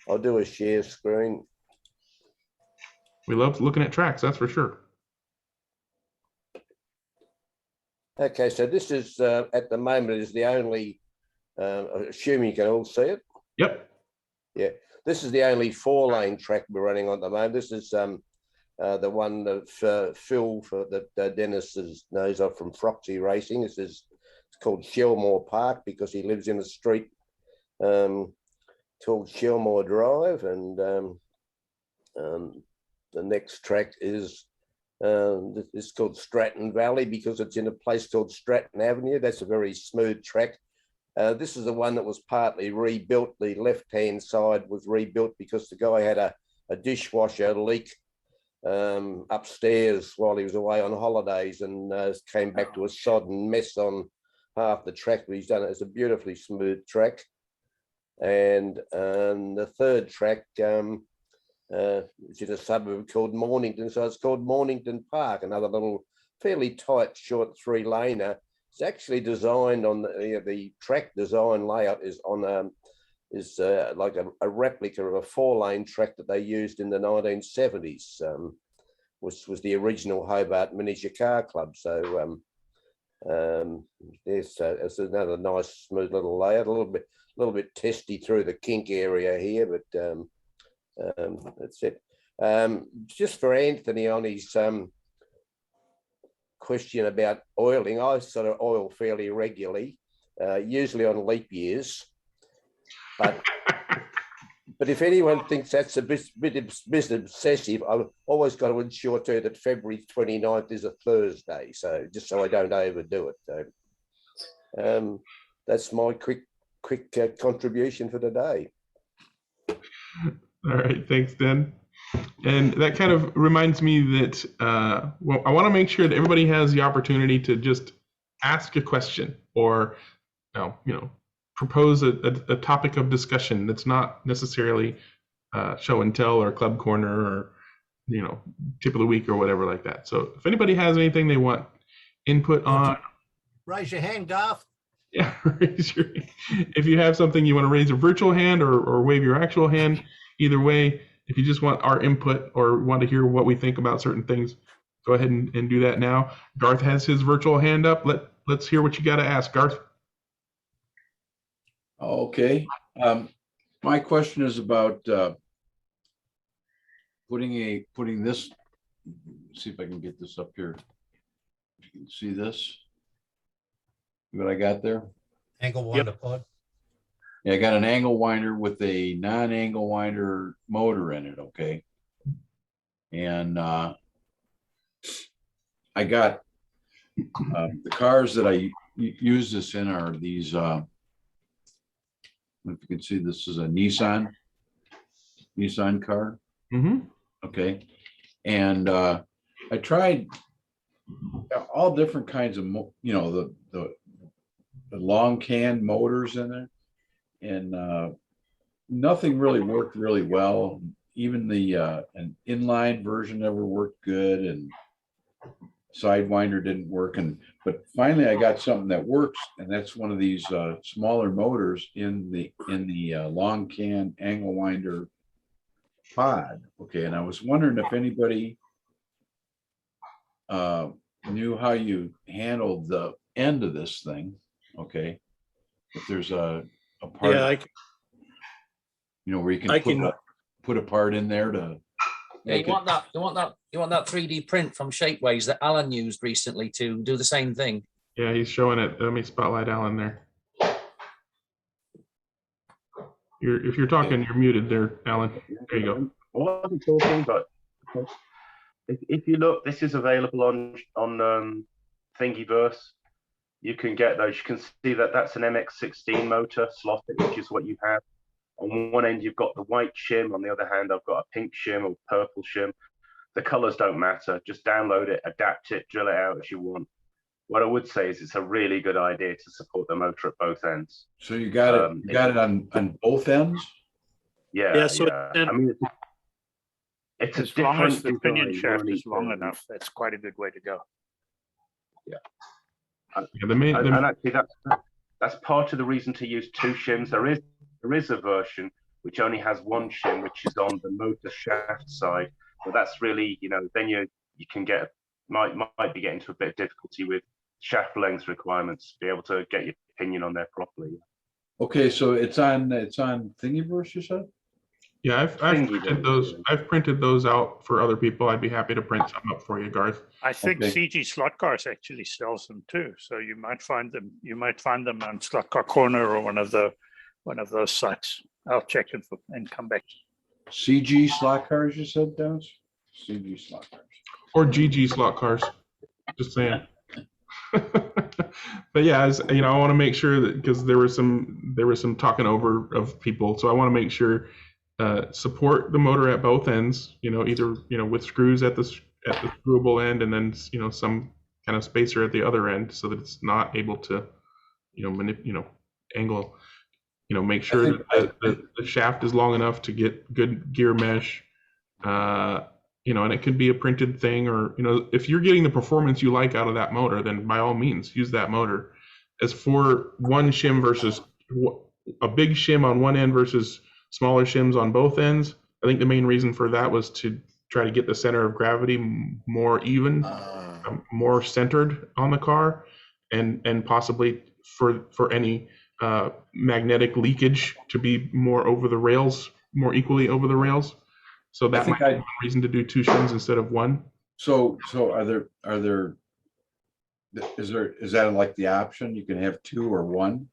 I'll do a share screen. We love looking at tracks, that's for sure. Okay, so this is at the moment is the only. Assuming you can all see it. Yep. Yeah, this is the only 4-lane track we're running on at the moment. This is the one that Phil that Dennis knows of from Froxy Racing. It's called Shelmore Park because he lives in a street called Shelmore Drive, and the next track is it's called Stratton Valley because it's in a place called Stratton Avenue. That's a very smooth track. This is the one that was partly rebuilt. The left-hand side was rebuilt because the guy had a dishwasher leak upstairs while he was away on holidays and came back to a sodden mess on half the track, but he's done it. It's a beautifully smooth track. And the third track is in a suburb called Mornington, so it's called Mornington Park, another little fairly tight, short 3-laner. It's actually designed on the track design layout is on like a replica of a 4-lane track that they used in the 1970s, which was the original Hobart Miniature Car Club. So it's another nice, smooth little layout. A little bit testy through the kink area here, but that's it. Just for Anthony on his question about oiling, I sort of oil fairly regularly, usually on leap years, but if anyone thinks that's a bit obsessive, I've always got to ensure too that February 29th is a Thursday, so just so I don't overdo it. So that's my quick contribution for today. All right, thanks, Dan. And that kind of reminds me that, I want to make sure that everybody has the opportunity to just ask a question or, propose a topic of discussion that's not necessarily show and tell or club corner or, tip of the week or whatever like that. So if anybody has anything they want input on. Raise your hand, Garth. Yeah, if you have something you want to raise a virtual hand or wave your actual hand, either way. If you just want our input or want to hear what we think about certain things, go ahead and do that now. Garth has his virtual hand up. Let's hear what you got to ask, Garth. Okay. My question is about putting this. See if I can get this up here. You can see this. What I got there? Angle winder pod. Yeah, I got an angle winder with a non-angle winder motor in it, okay? And I got the cars that I use this in are these If you can see, this is a Nissan car. Mm-hmm. Okay. And I tried all different kinds of, the long can motors in there, and nothing really worked really well. Even the an inline version never worked good, and Sidewinder didn't work. But finally I got something that works, and that's one of these smaller motors in the long can angle winder pod. Okay. And I was wondering if anybody knew how you handled the end of this thing. Okay. If there's a part, Yeah, where you can put a part in there to Yeah, you want that 3D print from Shapeways that Alan used recently to do the same thing. Yeah, he's showing it. Let me spotlight Alan there. If you're talking, you're muted there, Alan. There you go. Well, I'm talking, but if you look, this is available on Thingiverse. You can get those. You can see that that's an MX-16 motor slotted, which is what you have. On one end, you've got the white shim. On the other hand, I've got a pink shim or purple shim. The colors don't matter. Just download it, adapt it, drill it out as you want. What I would say is it's a really good idea to support the motor at both ends. So you got it. You got it on both ends. Yeah. Yeah, so I mean, it's As a long as different the pinion design, shaft is long enough, that's quite a good way to go. Yeah. And actually, that's part of the reason to use two shims. There is a version which only has one shim, which is on the motor shaft side. But that's really, then you can might be getting to a bit of difficulty with shaft length requirements to be able to get your pinion on there properly. Okay, so it's on Thingiverse, you said? Yeah, I've printed those. I've printed those out for other people. I'd be happy to print some up for you, Garth. I think Okay. CG Slot Cars actually sells them too, so you might find them. You might find them on Slot Car Corner or one of those sites. I'll check and come back. CG slot cars, you said, Dennis? CG slot cars. Or GG slot cars. Just saying. But yeah, as I want to make sure that, because there was some talking over of people, so I want to make sure support the motor at both ends. Either with screws at the screwable end, and then some kind of spacer at the other end, so that it's not able to angle. Make sure that the shaft is long enough to get good gear mesh. And it could be a printed thing, or if you're getting the performance you like out of that motor, then by all means use that motor. As for one shim versus a big shim on one end versus smaller shims on both ends, I think the main reason for that was to try to get the center of gravity more even, more centered on the car, and possibly for any magnetic leakage to be more equally over the rails. So that might be one reason to do two shims instead of one. So is that like the option? You can have two or one?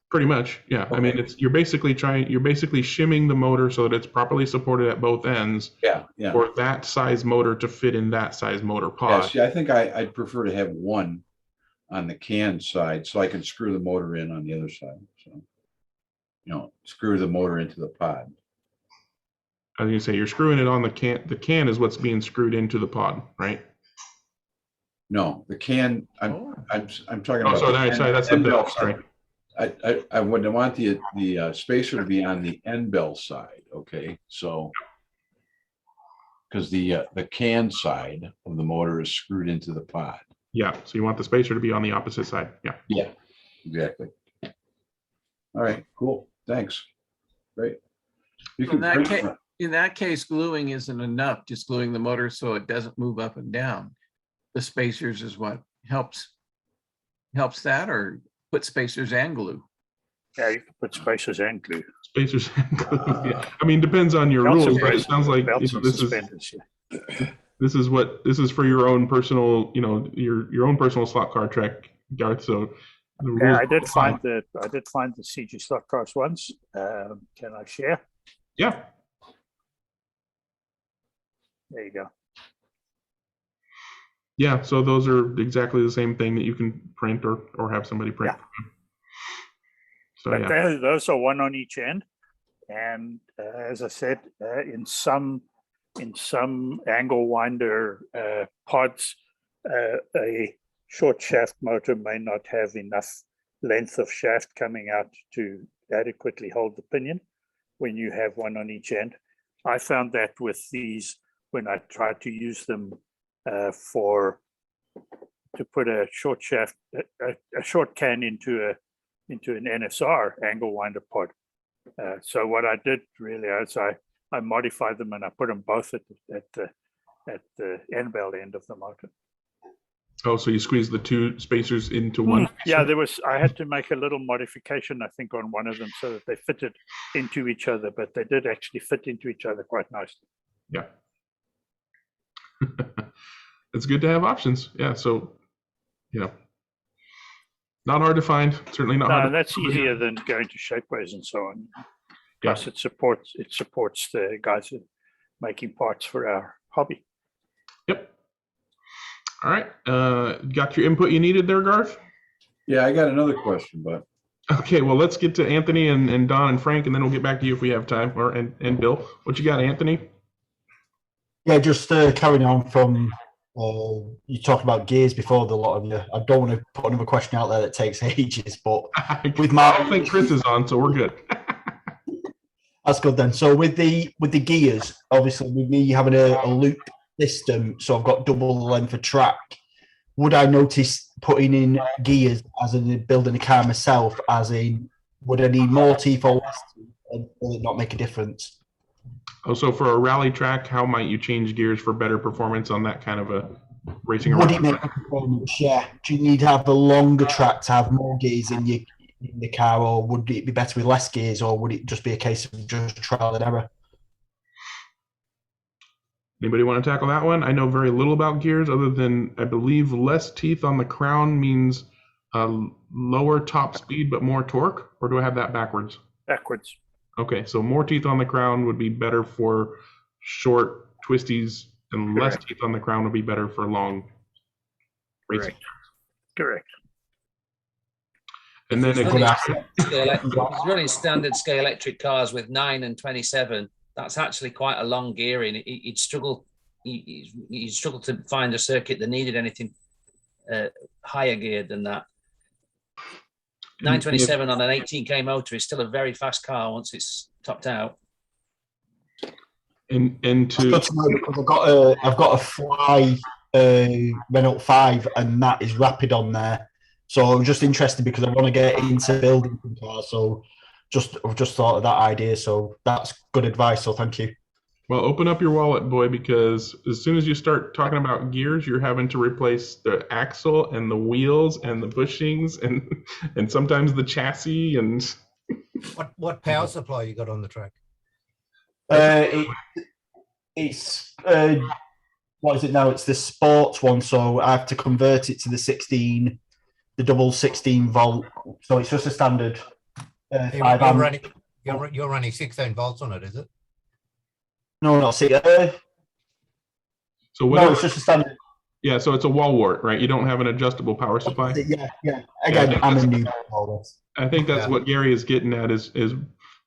Pretty much, yeah. Okay. I mean, you're basically shimming the motor so that it's properly supported at both ends. Yeah. For that size motor to fit in that size motor pod. Yeah, see, I think I'd prefer to have one on the can side, so I can screw the motor in on the other side. So, screw the motor into the pod. I was gonna say, you're screwing it on the can. The can is what's being screwed into the pod, right? No, the can. I'm talking about. Sorry, that's the bell. Sorry. I would want the spacer to be on the end bell side. Okay, so because the can side of the motor is screwed into the pod. Yeah, so you want the spacer to be on the opposite side. Yeah. Yeah, exactly. All right, cool. Thanks. Great. In that case, gluing isn't enough. Just gluing the motor so it doesn't move up and down. The spacers is what helps that, or put spacers and glue. Yeah, you can put spacers and glue. Spacers and glue. Yeah. I mean, depends on your rules, but it sounds like this is for your own personal, your own personal slot car track, Garth. So yeah, I did find the CG slot cars once. Can I share? Yeah. There you go. Yeah, so those are exactly the same thing that you can print or have somebody print. So But yeah, those are one on each end. And as I said, in some angle winder pods, a short shaft motor may not have enough length of shaft coming out to adequately hold the pinion when you have one on each end. I found that with these when I tried to use them to put a short shaft, a short can into an NSR angle winder pod. So what I did really is I modified them and I put them both at the end bell end of the motor. oh, so you squeeze the two spacers into one? Yeah, I had to make a little modification, I think, on one of them so that they fitted into each other, but they did actually fit into each other quite nicely. Yeah. It's good to have options. Yeah, so, not hard to find, certainly not hard No, to that's find. easier than going to shapeways and so on. Plus, it supports the guys who are making parts for our hobby. Yep. All right. Got your input you needed there, Garth? Yeah, I got another question, but Okay, well, let's get to Anthony and Don and Frank, and then we'll get back to you if we have time, and Bill. What you got, Anthony? Yeah, just carrying on from you talked about gears before. The lot of you. I don't want to put another question out there that takes ages, but with my, I think Chris is on, so we're good. That's good then. So with the gears, obviously with me having a loop system, so I've got double the length of track. Would I notice putting in gears as in building a car myself? As in, would I need more teeth or less teeth? And will it not make a difference? Oh, so for a rally track, how might you change gears for better performance on that kind of a racing Would around? it make a performance? Yeah. Do you need to have a longer track to have more gears in the car, or would it be better with less gears, or would it just be a case of just trial and error? Anybody want to tackle that one? I know very little about gears other than I believe less teeth on the crown means lower top speed but more torque, or do I have that backwards? Backwards. Okay, so more teeth on the crown would be better for short twisties, and less teeth on the crown would be better for long racing. Correct. And then it's running standard scale electric cars with 9 and 27. That's actually quite a long gearing. You'd struggle to find a circuit that needed anything higher geared than that. 927 on an 18k motor is still a very fast car once it's topped out. And to because I've got a Fly Renault 5, and that is rapid on there. So I'm just interested because I want to get into building some cars. So I've just thought of that idea. So that's good advice. So thank you. Well, open up your wallet, boy, because as soon as you start talking about gears, you're having to replace the axle and the wheels and the bushings and sometimes the chassis and. What power supply you got on the track? It's what is it now? It's the sports one, so I have to convert it to the double 16 volt. So it's just a standard. You're running 16 volts on it, is it? No, not see. So whatever, no, it's just a standard. Yeah, so it's a wall wart, right? You don't have an adjustable power supply. Yeah. Again, I'm a new. I think that's what Gary is getting at is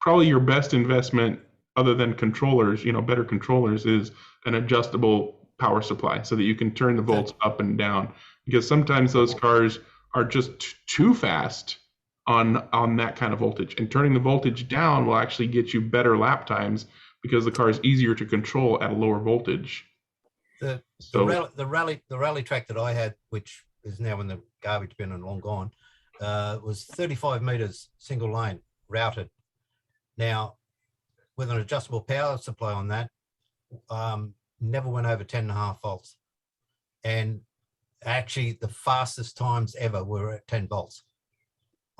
probably your best investment other than controllers, better controllers, is an adjustable power supply so that you can turn the volts up and down, because sometimes those cars are just too fast on that kind of voltage, and turning the voltage down will actually get you better lap times because the car is easier to control at a lower voltage. The rally track that I had, which is now in the garbage bin and long gone, was 35 meters single lane routed. Now, with an adjustable power supply on that, never went over 10.5 volts. And actually the fastest times ever were at 10 volts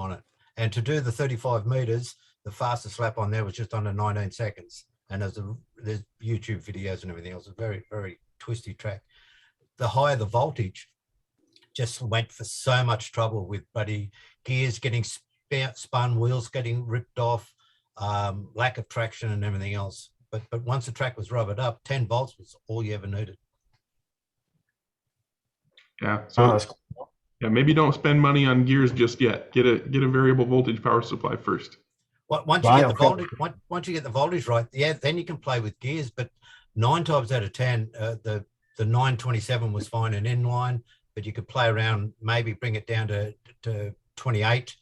on it. And to do the 35 meters, the fastest lap on there was just under 19 seconds. And there's YouTube videos and everything else. A very, very twisty track. The higher the voltage, just went for so much trouble with bloody gears getting spun, wheels getting ripped off, lack of traction and everything else. But once the track was rubbered up, 10 volts was all you ever needed. Yeah. So Yeah, maybe don't spend money on gears just yet. Get a variable voltage power supply first. Once you get the voltage, once you get the voltage right, yeah, then you can play with gears. But 9 times out of 10, the 927 was fine and inline, but you could play around, maybe bring it down to 28,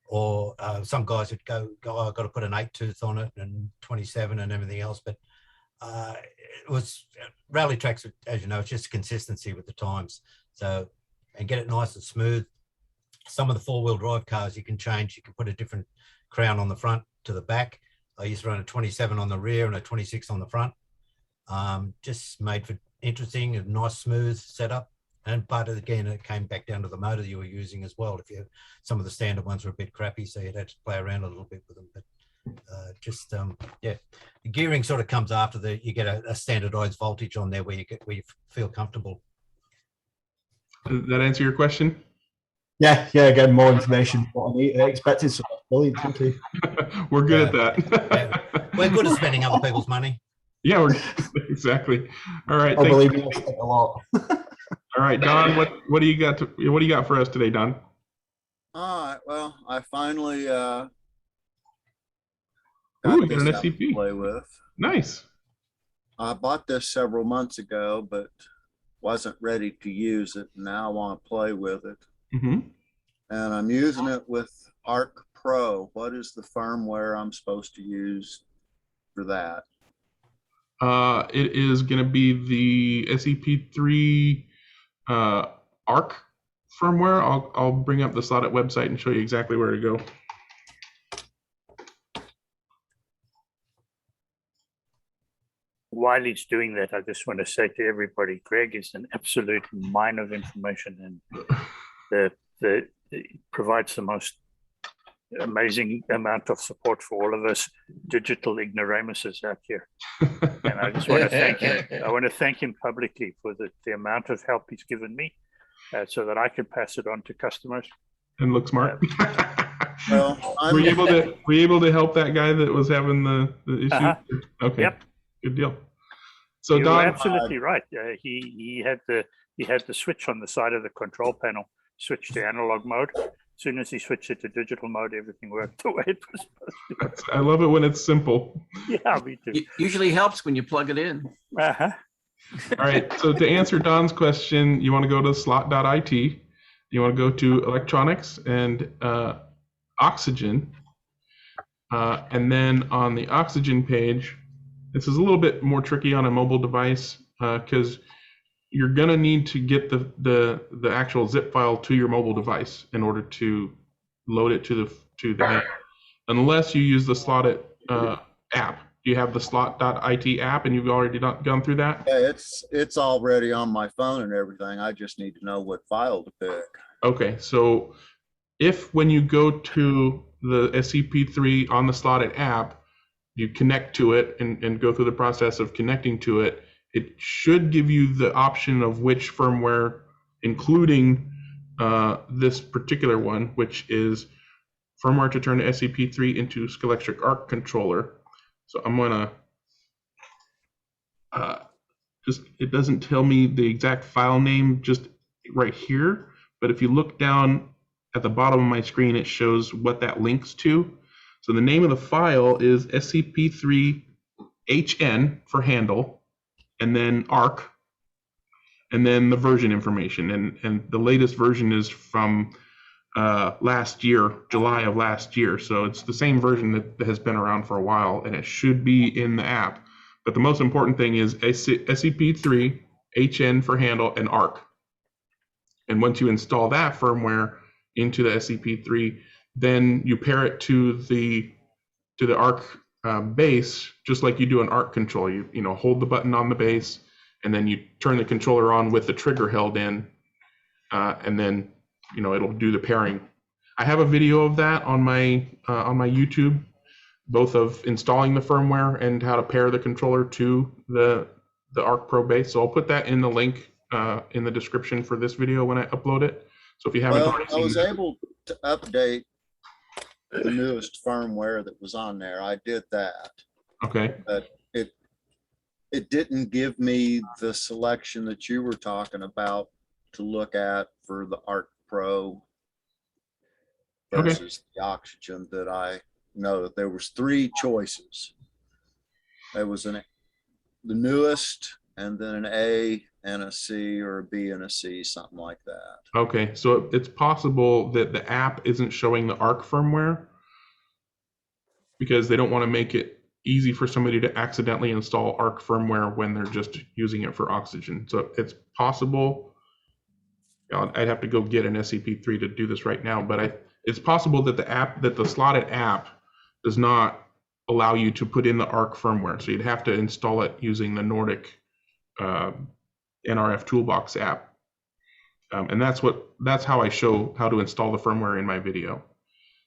or some guys would go, I've got to put an 8 tooth on it and 27 and everything else. But it was rally tracks, as you know, it's just consistency with the times. So, and get it nice and smooth. Some of the 4-wheel drive cars you can change. You can put a different crown on the front to the back. I used to run a 27 on the rear and a 26 on the front. Just made for interesting and nice, smooth setup. And but again, it came back down to the motor you were using as well. If you, some of the standard ones were a bit crappy, so you'd have to play around a little bit with them. But yeah, the gearing sort of comes after you get a standardized voltage on there where you feel comfortable. Does that answer your question? Yeah, again, more information. What I expected, so brilliant, thank you. We're good at that. Yeah. We're good at spending other people's money. Yeah, we're exactly. All right. I believe me, I spent a lot. All right, Don, what do you got for us today, Don? All right. Well, I finally got an SCP to play with. Nice. I bought this several months ago, but wasn't ready to use it. Now I want to play with it. Mm-hmm. And I'm using it with Arc Pro. What is the firmware I'm supposed to use for that? It is going to be the SCP-3 ARC firmware. I'll bring up the Slotted website and show you exactly where to go. While he's doing that, I just want to say to everybody, Greg is an absolute mine of information, and it provides the most amazing amount of support for all of us digital ignoramuses out here. And I just want to thank him. I want to thank him publicly for the amount of help he's given me, so that I can pass it on to customers. And look smart. Well, were you able to help that guy that was having the issue? Okay. Yep. Good deal. So You're Don, absolutely right. He had the switch on the side of the control panel, switched to analog mode. As soon as he switched it to digital mode, everything worked the way it was supposed to. I love it when it's simple. Yeah, me too. Usually helps when you plug it in. Uh-huh. All right. So to answer Don's question, you want to go to slot.it. You want to go to electronics and oxygen. And then on the oxygen page, this is a little bit more tricky on a mobile device because you're gonna need to get the actual zip file to your mobile device in order to load it to the app, unless you use the Slotted app. Do you have the slot.it app and you've already gone through that? Yeah, it's already on my phone and everything. I just need to know what file to pick. Okay, so if when you go to the SCP-3 on the Slotted app, you connect to it and go through the process of connecting to it, it should give you the option of which firmware, including this particular one, which is firmware to turn the SCP-3 into Skelectric ARC controller. So I'm gonna it doesn't tell me the exact file name just right here, but if you look down at the bottom of my screen, it shows what that links to. So the name of the file is SCP-3HN for handle, and then ARC, and then the version information. And the latest version is from last year, July of last year. So it's the same version that has been around for a while, and it should be in the app. But the most important thing is SCP-3HN for handle and ARC. And once you install that firmware into the SCP-3, then you pair it to the ARC base, just like you do an ARC control. You hold the button on the base, and then you turn the controller on with the trigger held in, and then it'll do the pairing. I have a video of that on my YouTube, both of installing the firmware and how to pair the controller to the ARC Pro base. So I'll put that in the link in the description for this video when I upload it. So if you haven't already seen I was able to update the newest firmware that was on there. I did that. Okay. But it didn't give me the selection that you were talking about to look at for the ARC Pro Okay. versus the oxygen that I know that there was 3 choices. There was the newest, and then an A and a C, or a B and a C, something like that. Okay, so it's possible that the app isn't showing the ARC firmware because they don't want to make it easy for somebody to accidentally install ARC firmware when they're just using it for oxygen. So it's possible. I'd have to go get an SCP-3 to do this right now, but it's possible that the slotted app does not allow you to put in the ARC firmware. So you'd have to install it using the Nordic NRF Toolbox app. And that's how I show how to install the firmware in my video.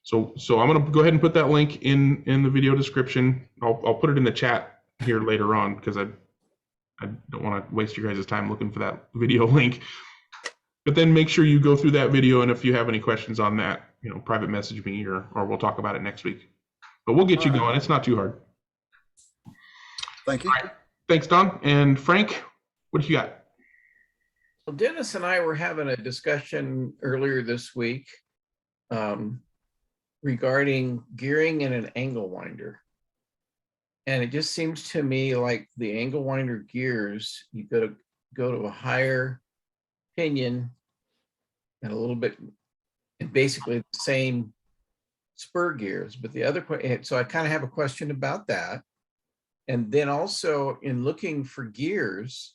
So I'm going to go ahead and put that link in the video description. I'll put it in the chat here later on because I don't want to waste your guys' time looking for that video link. But then make sure you go through that video, and if you have any questions on that, private message me or we'll talk about it next week. But we'll get you going. It's not too hard. Thank you. Right. Thanks, Don. And Frank, what do you got? Well, Dennis and I were having a discussion earlier this week regarding gearing in an angle winder. And it just seems to me like the angle winder gears, you got to go to a higher pinion and a little bit, and basically the same spur gears. But the other, so I kind of have a question about that. And then also in looking for gears,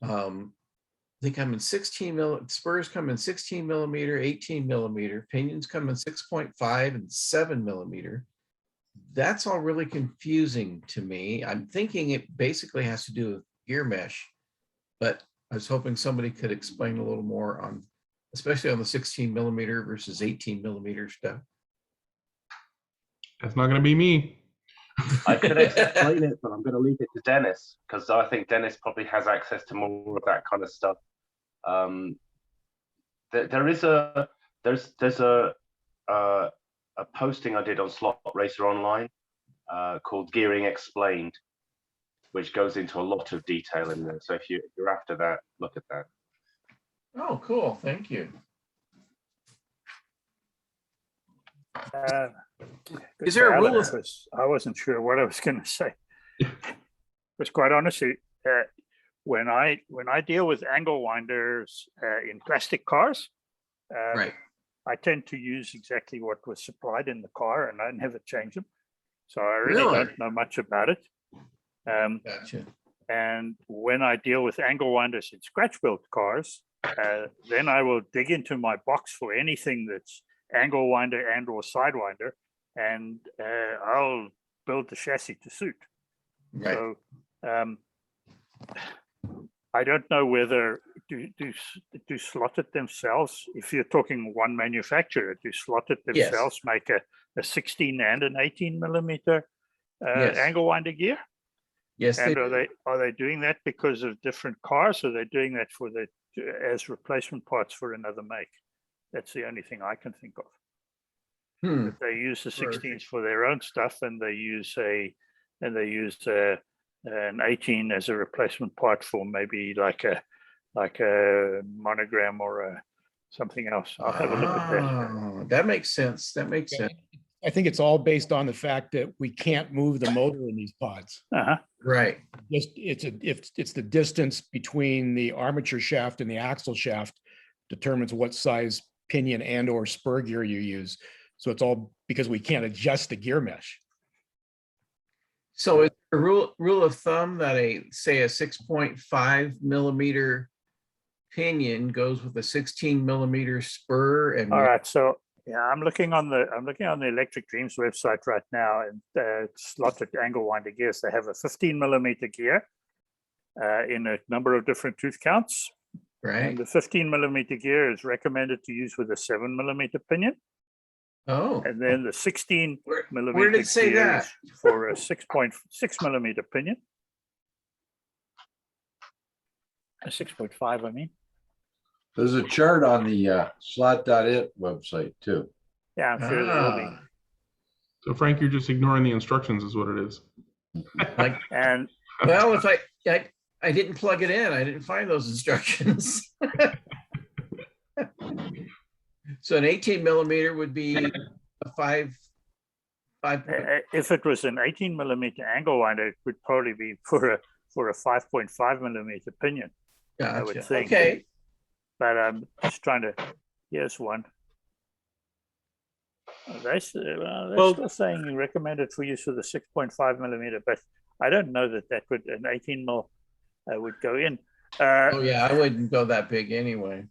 they come in 16 spurs come in 16 millimeter, 18 millimeter, pinions come in 6.5 and 7 millimeter. That's all really confusing to me. I'm thinking it basically has to do with gear mesh, but I was hoping somebody could explain a little more on, especially on the 16 millimeter versus 18 millimeter stuff. That's not going to be me. I could explain it, but I'm going to leave it to Dennis because I think Dennis probably has access to more of that kind of stuff. There's a posting I did on Slot Racer Online called Gearing Explained, which goes into a lot of detail in there. So if you're after that, look at that. Oh, cool. Thank you. Is there a rule of... I wasn't sure what I was going to say. Because quite honestly, when I deal with angle winders in plastic cars, right, I tend to use exactly what was supplied in the car, and I never change them. So I really don't know much about it. Gotcha. And when I deal with angle winders in scratch-built cars, then I will dig into my box for anything that's angle winder and or sidewinder, and I'll build the chassis to suit. Right. So I don't know whether do Slotted themselves, if you're talking one manufacturer, do Slotted themselves make a 16 and an 18 millimeter angle winder gear? Yes. And are they doing that because of different cars, or are they doing that for as replacement parts for another make? That's the only thing I can think of. That they use the 16s for their own stuff, and they use an 18 as a replacement part for maybe like a monogram or something else. I'll have a look at that. That makes sense. That makes sense. I think it's all based on the fact that we can't move the motor in these pods. Right. It's the distance between the armature shaft and the axle shaft determines what size pinion and or spur gear you use. So it's all because we can't adjust the gear mesh. So is a rule of thumb that say a 6.5 millimeter pinion goes with a 16 millimeter spur? And all right, so yeah, I'm looking on the Electric Dreams website right now, and Slotted angle winder gears. They have a 15 millimeter gear in a number of different tooth counts. Right. And the 15 millimeter gear is recommended to use with a 7 millimeter pinion. Oh. And then the 16 millimeter where did it say gear that? is for a 6.6 millimeter pinion. A 6.5, I mean. There's a chart on the slot.it website too. Yeah, I'm sure there will be. So Frank, you're just ignoring the instructions is what it is. And well, if I didn't plug it in, I didn't find those instructions. So an 18 millimeter would be a five. If it was an 18 millimeter angle winder, it would probably be for a 5.5 millimeter pinion. Gotcha. I would think. Okay. But I'm just trying to. Here's one. They're still saying recommended for use with a 6.5 millimeter, but I don't know that would an 18 mil would go in. Oh yeah, I wouldn't go that big anyway.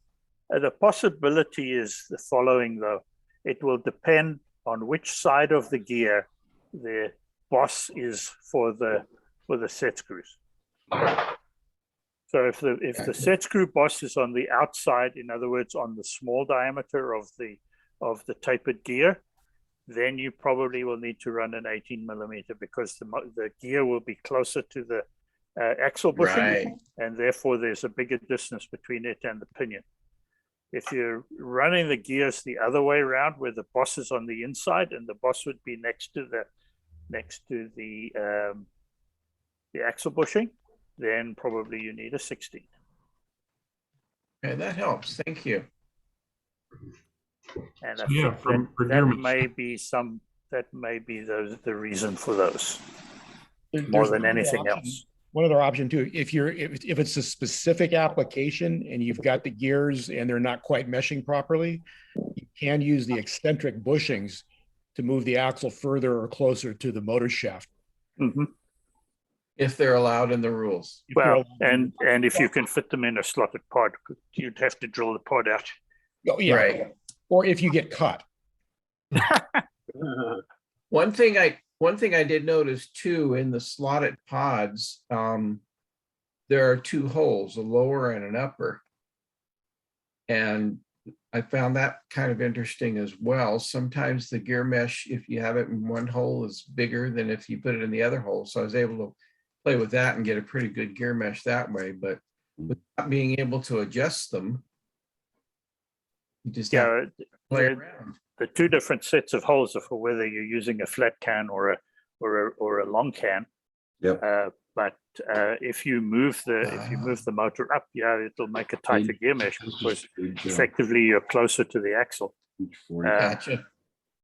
The possibility is the following, though. It will depend on which side of the gear the boss is for the set screws. So if the set screw boss is on the outside, in other words, on the small diameter of the tapered gear, then you probably will need to run an 18 millimeter because the gear will be closer to the axle bushing, Right. and therefore there's a bigger distance between it and the pinion. If you're running the gears the other way around, where the boss is on the inside and the boss would be next to the axle bushing, then probably you need a 16. Okay, that helps. Thank you. And So, I yeah, think for that gear may be the reason for those more There's than one other anything option. else. One other option too, if it's a specific application and you've got the gears and they're not quite meshing properly, you can use the eccentric bushings to move the axle further or closer to the motor shaft. Mm-hmm. If they're allowed in the rules. Well, and if you can fit them in a slotted pod, you'd have to drill the pod out. Oh yeah, Right. Or if you get caught. One thing I did notice too in the slotted pods, there are two holes, a lower and an upper. And I found that kind of interesting as well. Sometimes the gear mesh, if you have it in one hole, is bigger than if you put it in the other hole. So I was able to play with that and get a pretty good gear mesh that way, but without being able to adjust them, you just have to play around. The two different sets of holes are for whether you're using a flat can or a long can. Yep. But if you move the motor up, yeah, it'll make a tighter gear mesh because effectively you're closer to the axle. Gotcha.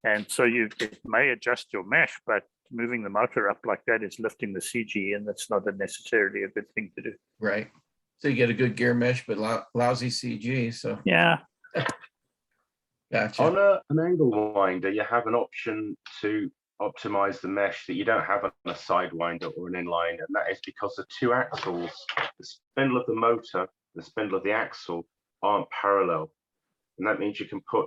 And so it may adjust your mesh, but moving the motor up like that is lifting the CG, and that's not necessarily a good thing to do. Right. So you get a good gear mesh, but lousy CG. So yeah. Gotcha. On an angle winder, you have an option to optimize the mesh that you don't have on a sidewinder or an inline, and that is because the two axles, the spindle of the motor, the spindle of the axle, aren't parallel, and that means you can put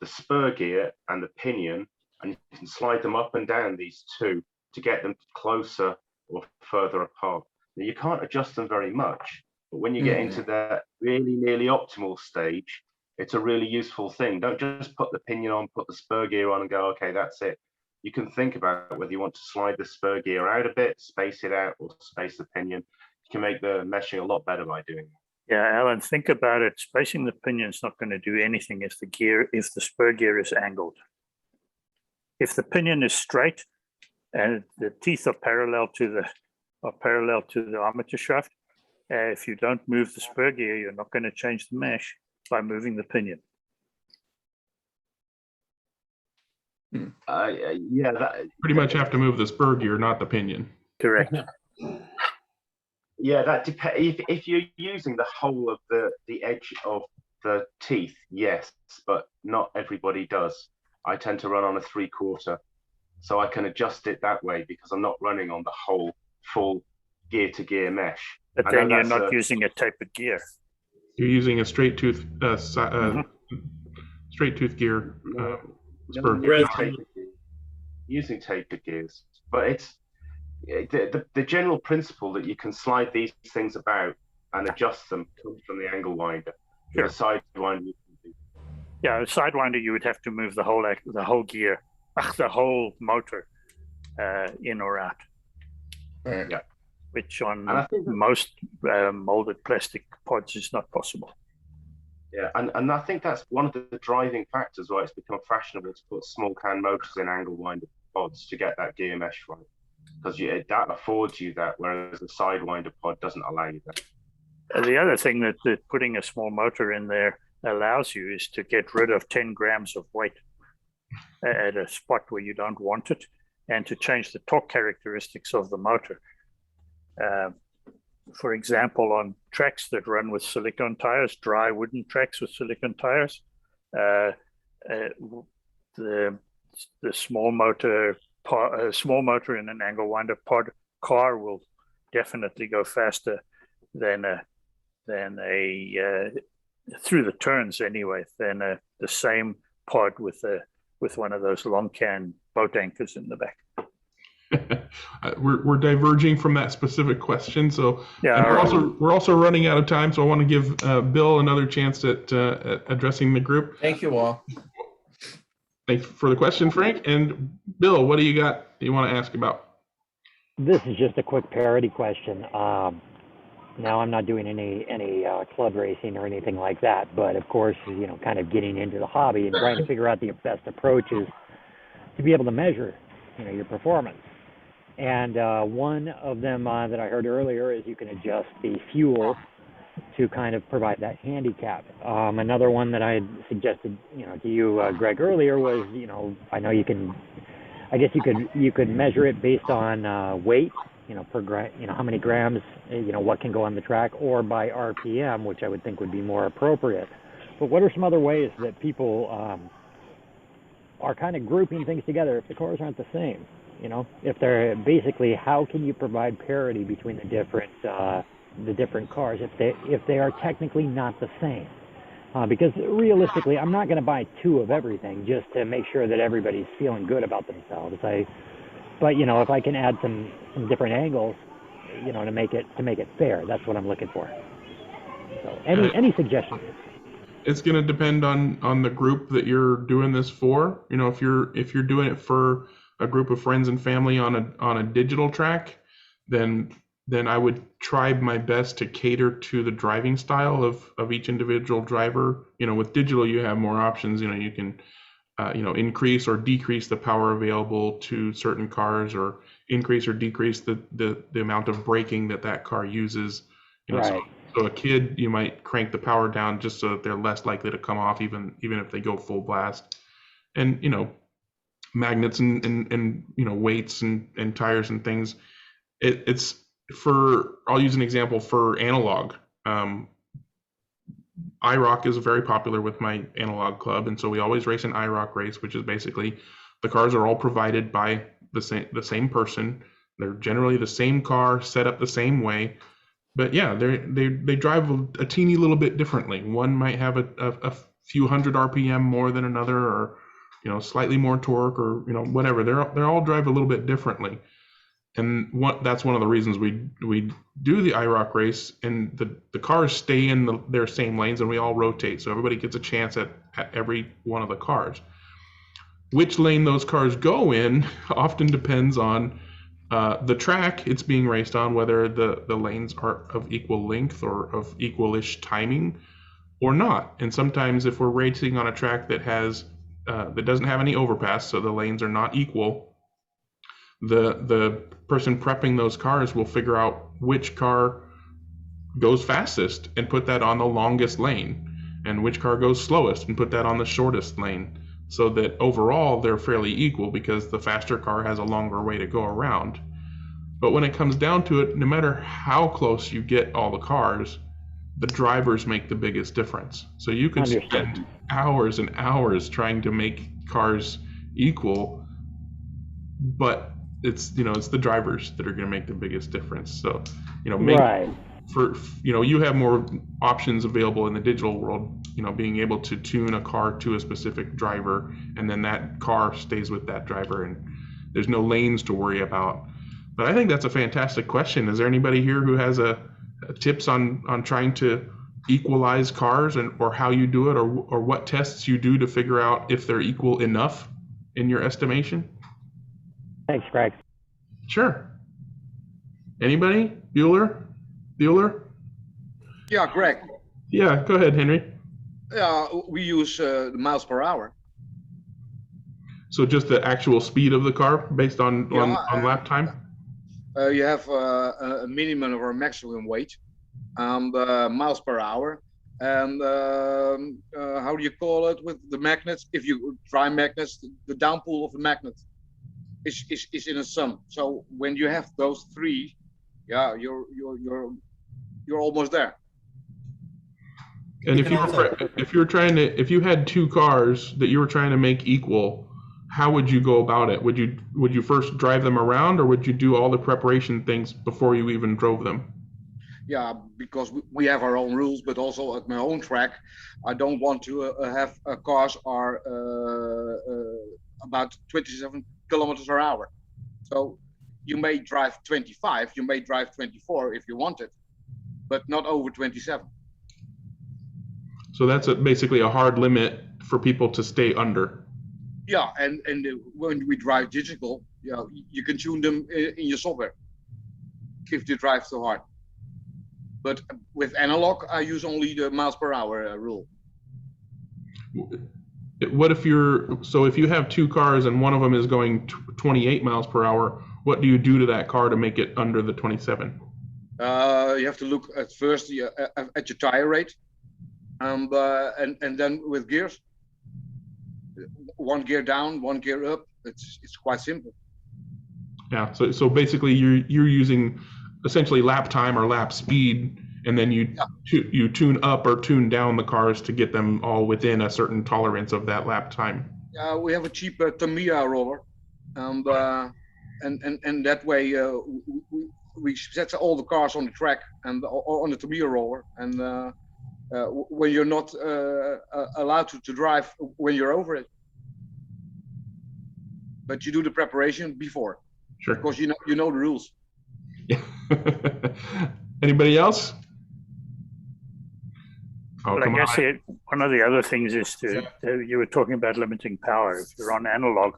the spur gear and the pinion, and you can slide them up and down these two to get them closer or further apart. Now, you can't adjust them very much, but when you get into that really nearly optimal stage, it's a really useful thing. Don't just put the pinion on, put the spur gear on and go, okay, that's it. You can think about whether you want to slide the spur gear out a bit, space it out, or space the pinion. You can make the meshing a lot better by doing that. Yeah, Alan, think about it. Spacing the pinion is not going to do anything if the spur gear is angled. If the pinion is straight and the teeth are parallel to the armature shaft, if you don't move the spur gear, you're not going to change the mesh by moving the pinion. Yeah, pretty much have to move the spur gear, not the pinion. Correct. Yeah, that depends. If you're using the whole of the edge of the teeth, yes, but not everybody does. I tend to run on a 3/4, so I can adjust it that way because I'm not running on the whole full gear to gear mesh. But then you're not using a tapered gear. You're using a straight tooth straight tooth gear. Spur gear. Using tapered gears, but it's the general principle that you can slide these things about and adjust them comes from the angle winder. Sure. The sidewinder. Yeah, a sidewinder you would have to move the whole gear, the whole motor, in or out. Yeah. Which on most molded plastic pods is not possible. Yeah, and I think that's one of the driving factors why it's become fashionable to put small can motors in angle winder pods to get that gear mesh right, because that affords you that, whereas the sidewinder pod doesn't allow you that. The other thing that putting a small motor in there allows you is to get rid of 10 grams of weight at a spot where you don't want it, and to change the torque characteristics of the motor. For example, on tracks that run with silicone tires, dry wooden tracks with silicone tires, the small motor in an angle winder pod car will definitely go faster than a through the turns anyway, than the same pod with one of those long can boat anchors in the back. We're diverging from that specific question, so yeah, and we're also running out of time. So I want to give Bill another chance at addressing the group. Thank you all. Thanks for the question, Frank. And Bill, what do you got you want to ask about? This is just a quick parody question. Now I'm not doing any club racing or anything like that, but of course, kind of getting into the hobby and trying to figure out the best approaches to be able to measure, your performance. And one of them that I heard earlier is you can adjust the fuel to kind of provide that handicap. Another one that I had suggested, to you, Greg, earlier was, I know I guess you could measure it based on weight, per gram, how many grams, what can go on the track, or by RPM, which I would think would be more appropriate. But what are some other ways that people are kind of grouping things together if the cars aren't the same? If they're basically, how can you provide parity between the different cars if they are technically not the same? Because realistically, I'm not going to buy two of everything just to make sure that everybody's feeling good about themselves. But if I can add some different angles, to make it fair, that's what I'm looking for. So any suggestions? It's going to depend on the group that you're doing this for. If you're doing it for a group of friends and family on a digital track, then I would try my best to cater to the driving style of each individual driver. With digital, you have more options. You can increase or decrease the power available to certain cars, or increase or decrease the amount of braking that car uses. Right. So a kid, you might crank the power down just so that they're less likely to come off, even if they go full blast. And magnets and weights and tires and things. It's for, I'll use an example for analog. IROC is very popular with my analog club, and so we always race an IROC race, which is basically the cars are all provided by the same person. They're generally the same car, set up the same way, but yeah, they drive a teeny little bit differently. One might have a few hundred RPM more than another, or slightly more torque, or whatever. They're all drive a little bit differently. And that's one of the reasons we do the IROC race, and the cars stay in their same lanes, and we all rotate, so everybody gets a chance at every one of the cars. Which lane those cars go in often depends on the track it's being raced on, whether the lanes are of equal length or of equal-ish timing or not. And sometimes if we're racing on a track that doesn't have any overpass, so the lanes are not equal, the person prepping those cars will figure out which car goes fastest and put that on the longest lane, and which car goes slowest and put that on the shortest lane, so that overall they're fairly equal because the faster car has a longer way to go around. But when it comes down to it, no matter how close you get all the cars, the drivers make the biggest difference. So you could spend hours and hours trying to make cars equal, but it's the drivers that are going to make the biggest difference. So right. You have more options available in the digital world, being able to tune a car to a specific driver, and then that car stays with that driver, and there's no lanes to worry about. But I think that's a fantastic question. Is there anybody here who has a tips on trying to equalize cars, or how you do it, or what tests you do to figure out if they're equal enough in your estimation? Thanks, Greg. Sure. Anybody? Bueller? Yeah, Greg. Yeah, go ahead, Henry. We use the miles per hour. So just the actual speed of the car based on lap time? You have a minimum or a maximum weight, and miles per hour. And how do you call it with the magnets? If you try magnets, the downpool of the magnet is in a sum. So when you have those three, yeah, you're almost there. And if you had two cars that you were trying to make equal, how would you go about it? Would you first drive them around, or would you do all the preparation things before you even drove them? Yeah, because we have our own rules, but also at my own track, I don't want to have cars are about 27 kilometers per hour. So you may drive 25, you may drive 24 if you want it, but not over 27. So that's basically a hard limit for people to stay under. Yeah, and when we drive digital, you can tune them in your software if you drive too hard. But with analog, I use only the miles per hour rule. What if if you have two cars and one of them is going 28 miles per hour, what do you do to that car to make it under the 27? You have to look at first at your tire rate, and then with gears, one gear down, one gear up. It's quite simple. Yeah. So basically, you're using essentially lap time or lap speed, and then you tune up or tune down the cars to get them all within a certain tolerance of that lap time. Yeah, we have a cheap Tamiya roller, and that way we set all the cars on the track and on the Tamiya roller, and when you're not allowed to drive when you're over it, but you do the preparation before. Sure. Because you know the rules. Anybody else? Well, I guess one of the other things is you were talking about limiting power. If you're on analog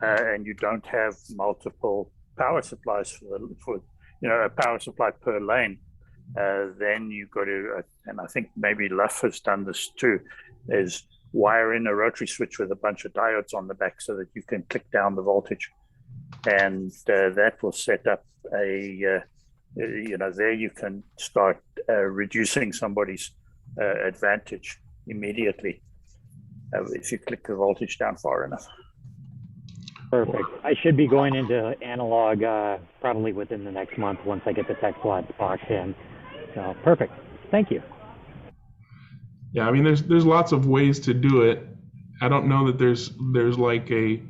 and you don't have multiple power supplies for a power supply per lane, then you've got to, and I think maybe Luff has done this too, is wire in a rotary switch with a bunch of diodes on the back so that you can click down the voltage, and that will set up a there you can start reducing somebody's advantage immediately if you click the voltage down far enough. Perfect. I should be going into analog probably within the next month once I get the tech plots boxed in. So perfect. Thank you. Yeah, I mean, there's lots of ways to do it. I don't know that there's like a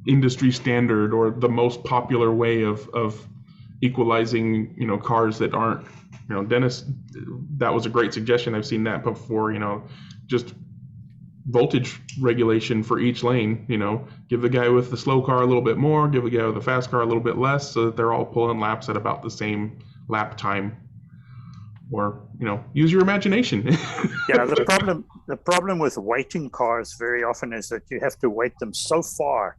industry standard or the most popular way of equalizing, cars that aren't, Dennis, that was a great suggestion. I've seen that before, just voltage regulation for each lane, give the guy with the slow car a little bit more, give the guy with the fast car a little bit less, so that they're all pulling laps at about the same lap time. Or, use your imagination. Yeah, the problem with weighting cars very often is that you have to weight them so far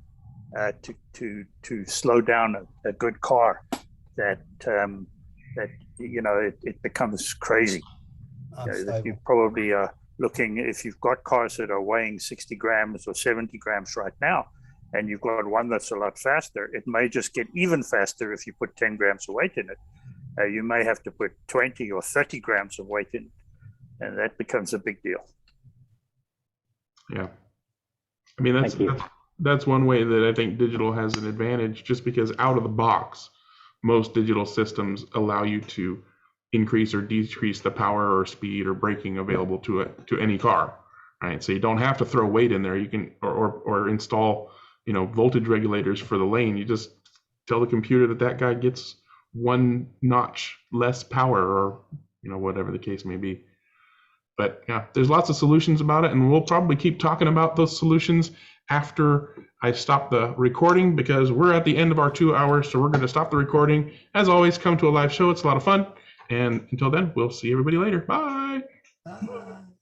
to slow down a good car that it becomes crazy. That you probably are looking, if you've got cars that are weighing 60 grams or 70 grams right now, and you've got one that's a lot faster, it may just get even faster if you put 10 grams of weight in it. You may have to put 20 or 30 grams of weight in, and that becomes a big deal. Yeah. I mean, that's one way that I think digital has an advantage, just because out of the box, most digital systems allow you to increase or decrease the power or speed or braking available to any car, right? So you don't have to throw weight in there. You can, or install, voltage regulators for the lane. You just tell the computer that guy gets one notch less power, or whatever the case may be. But yeah, there's lots of solutions about it, and we'll probably keep talking about those solutions after I stop the recording, because we're at the end of our 2 hours, so we're going to stop the recording. As always, come to a live show. It's a lot of fun, and until then, we'll see everybody later. Bye.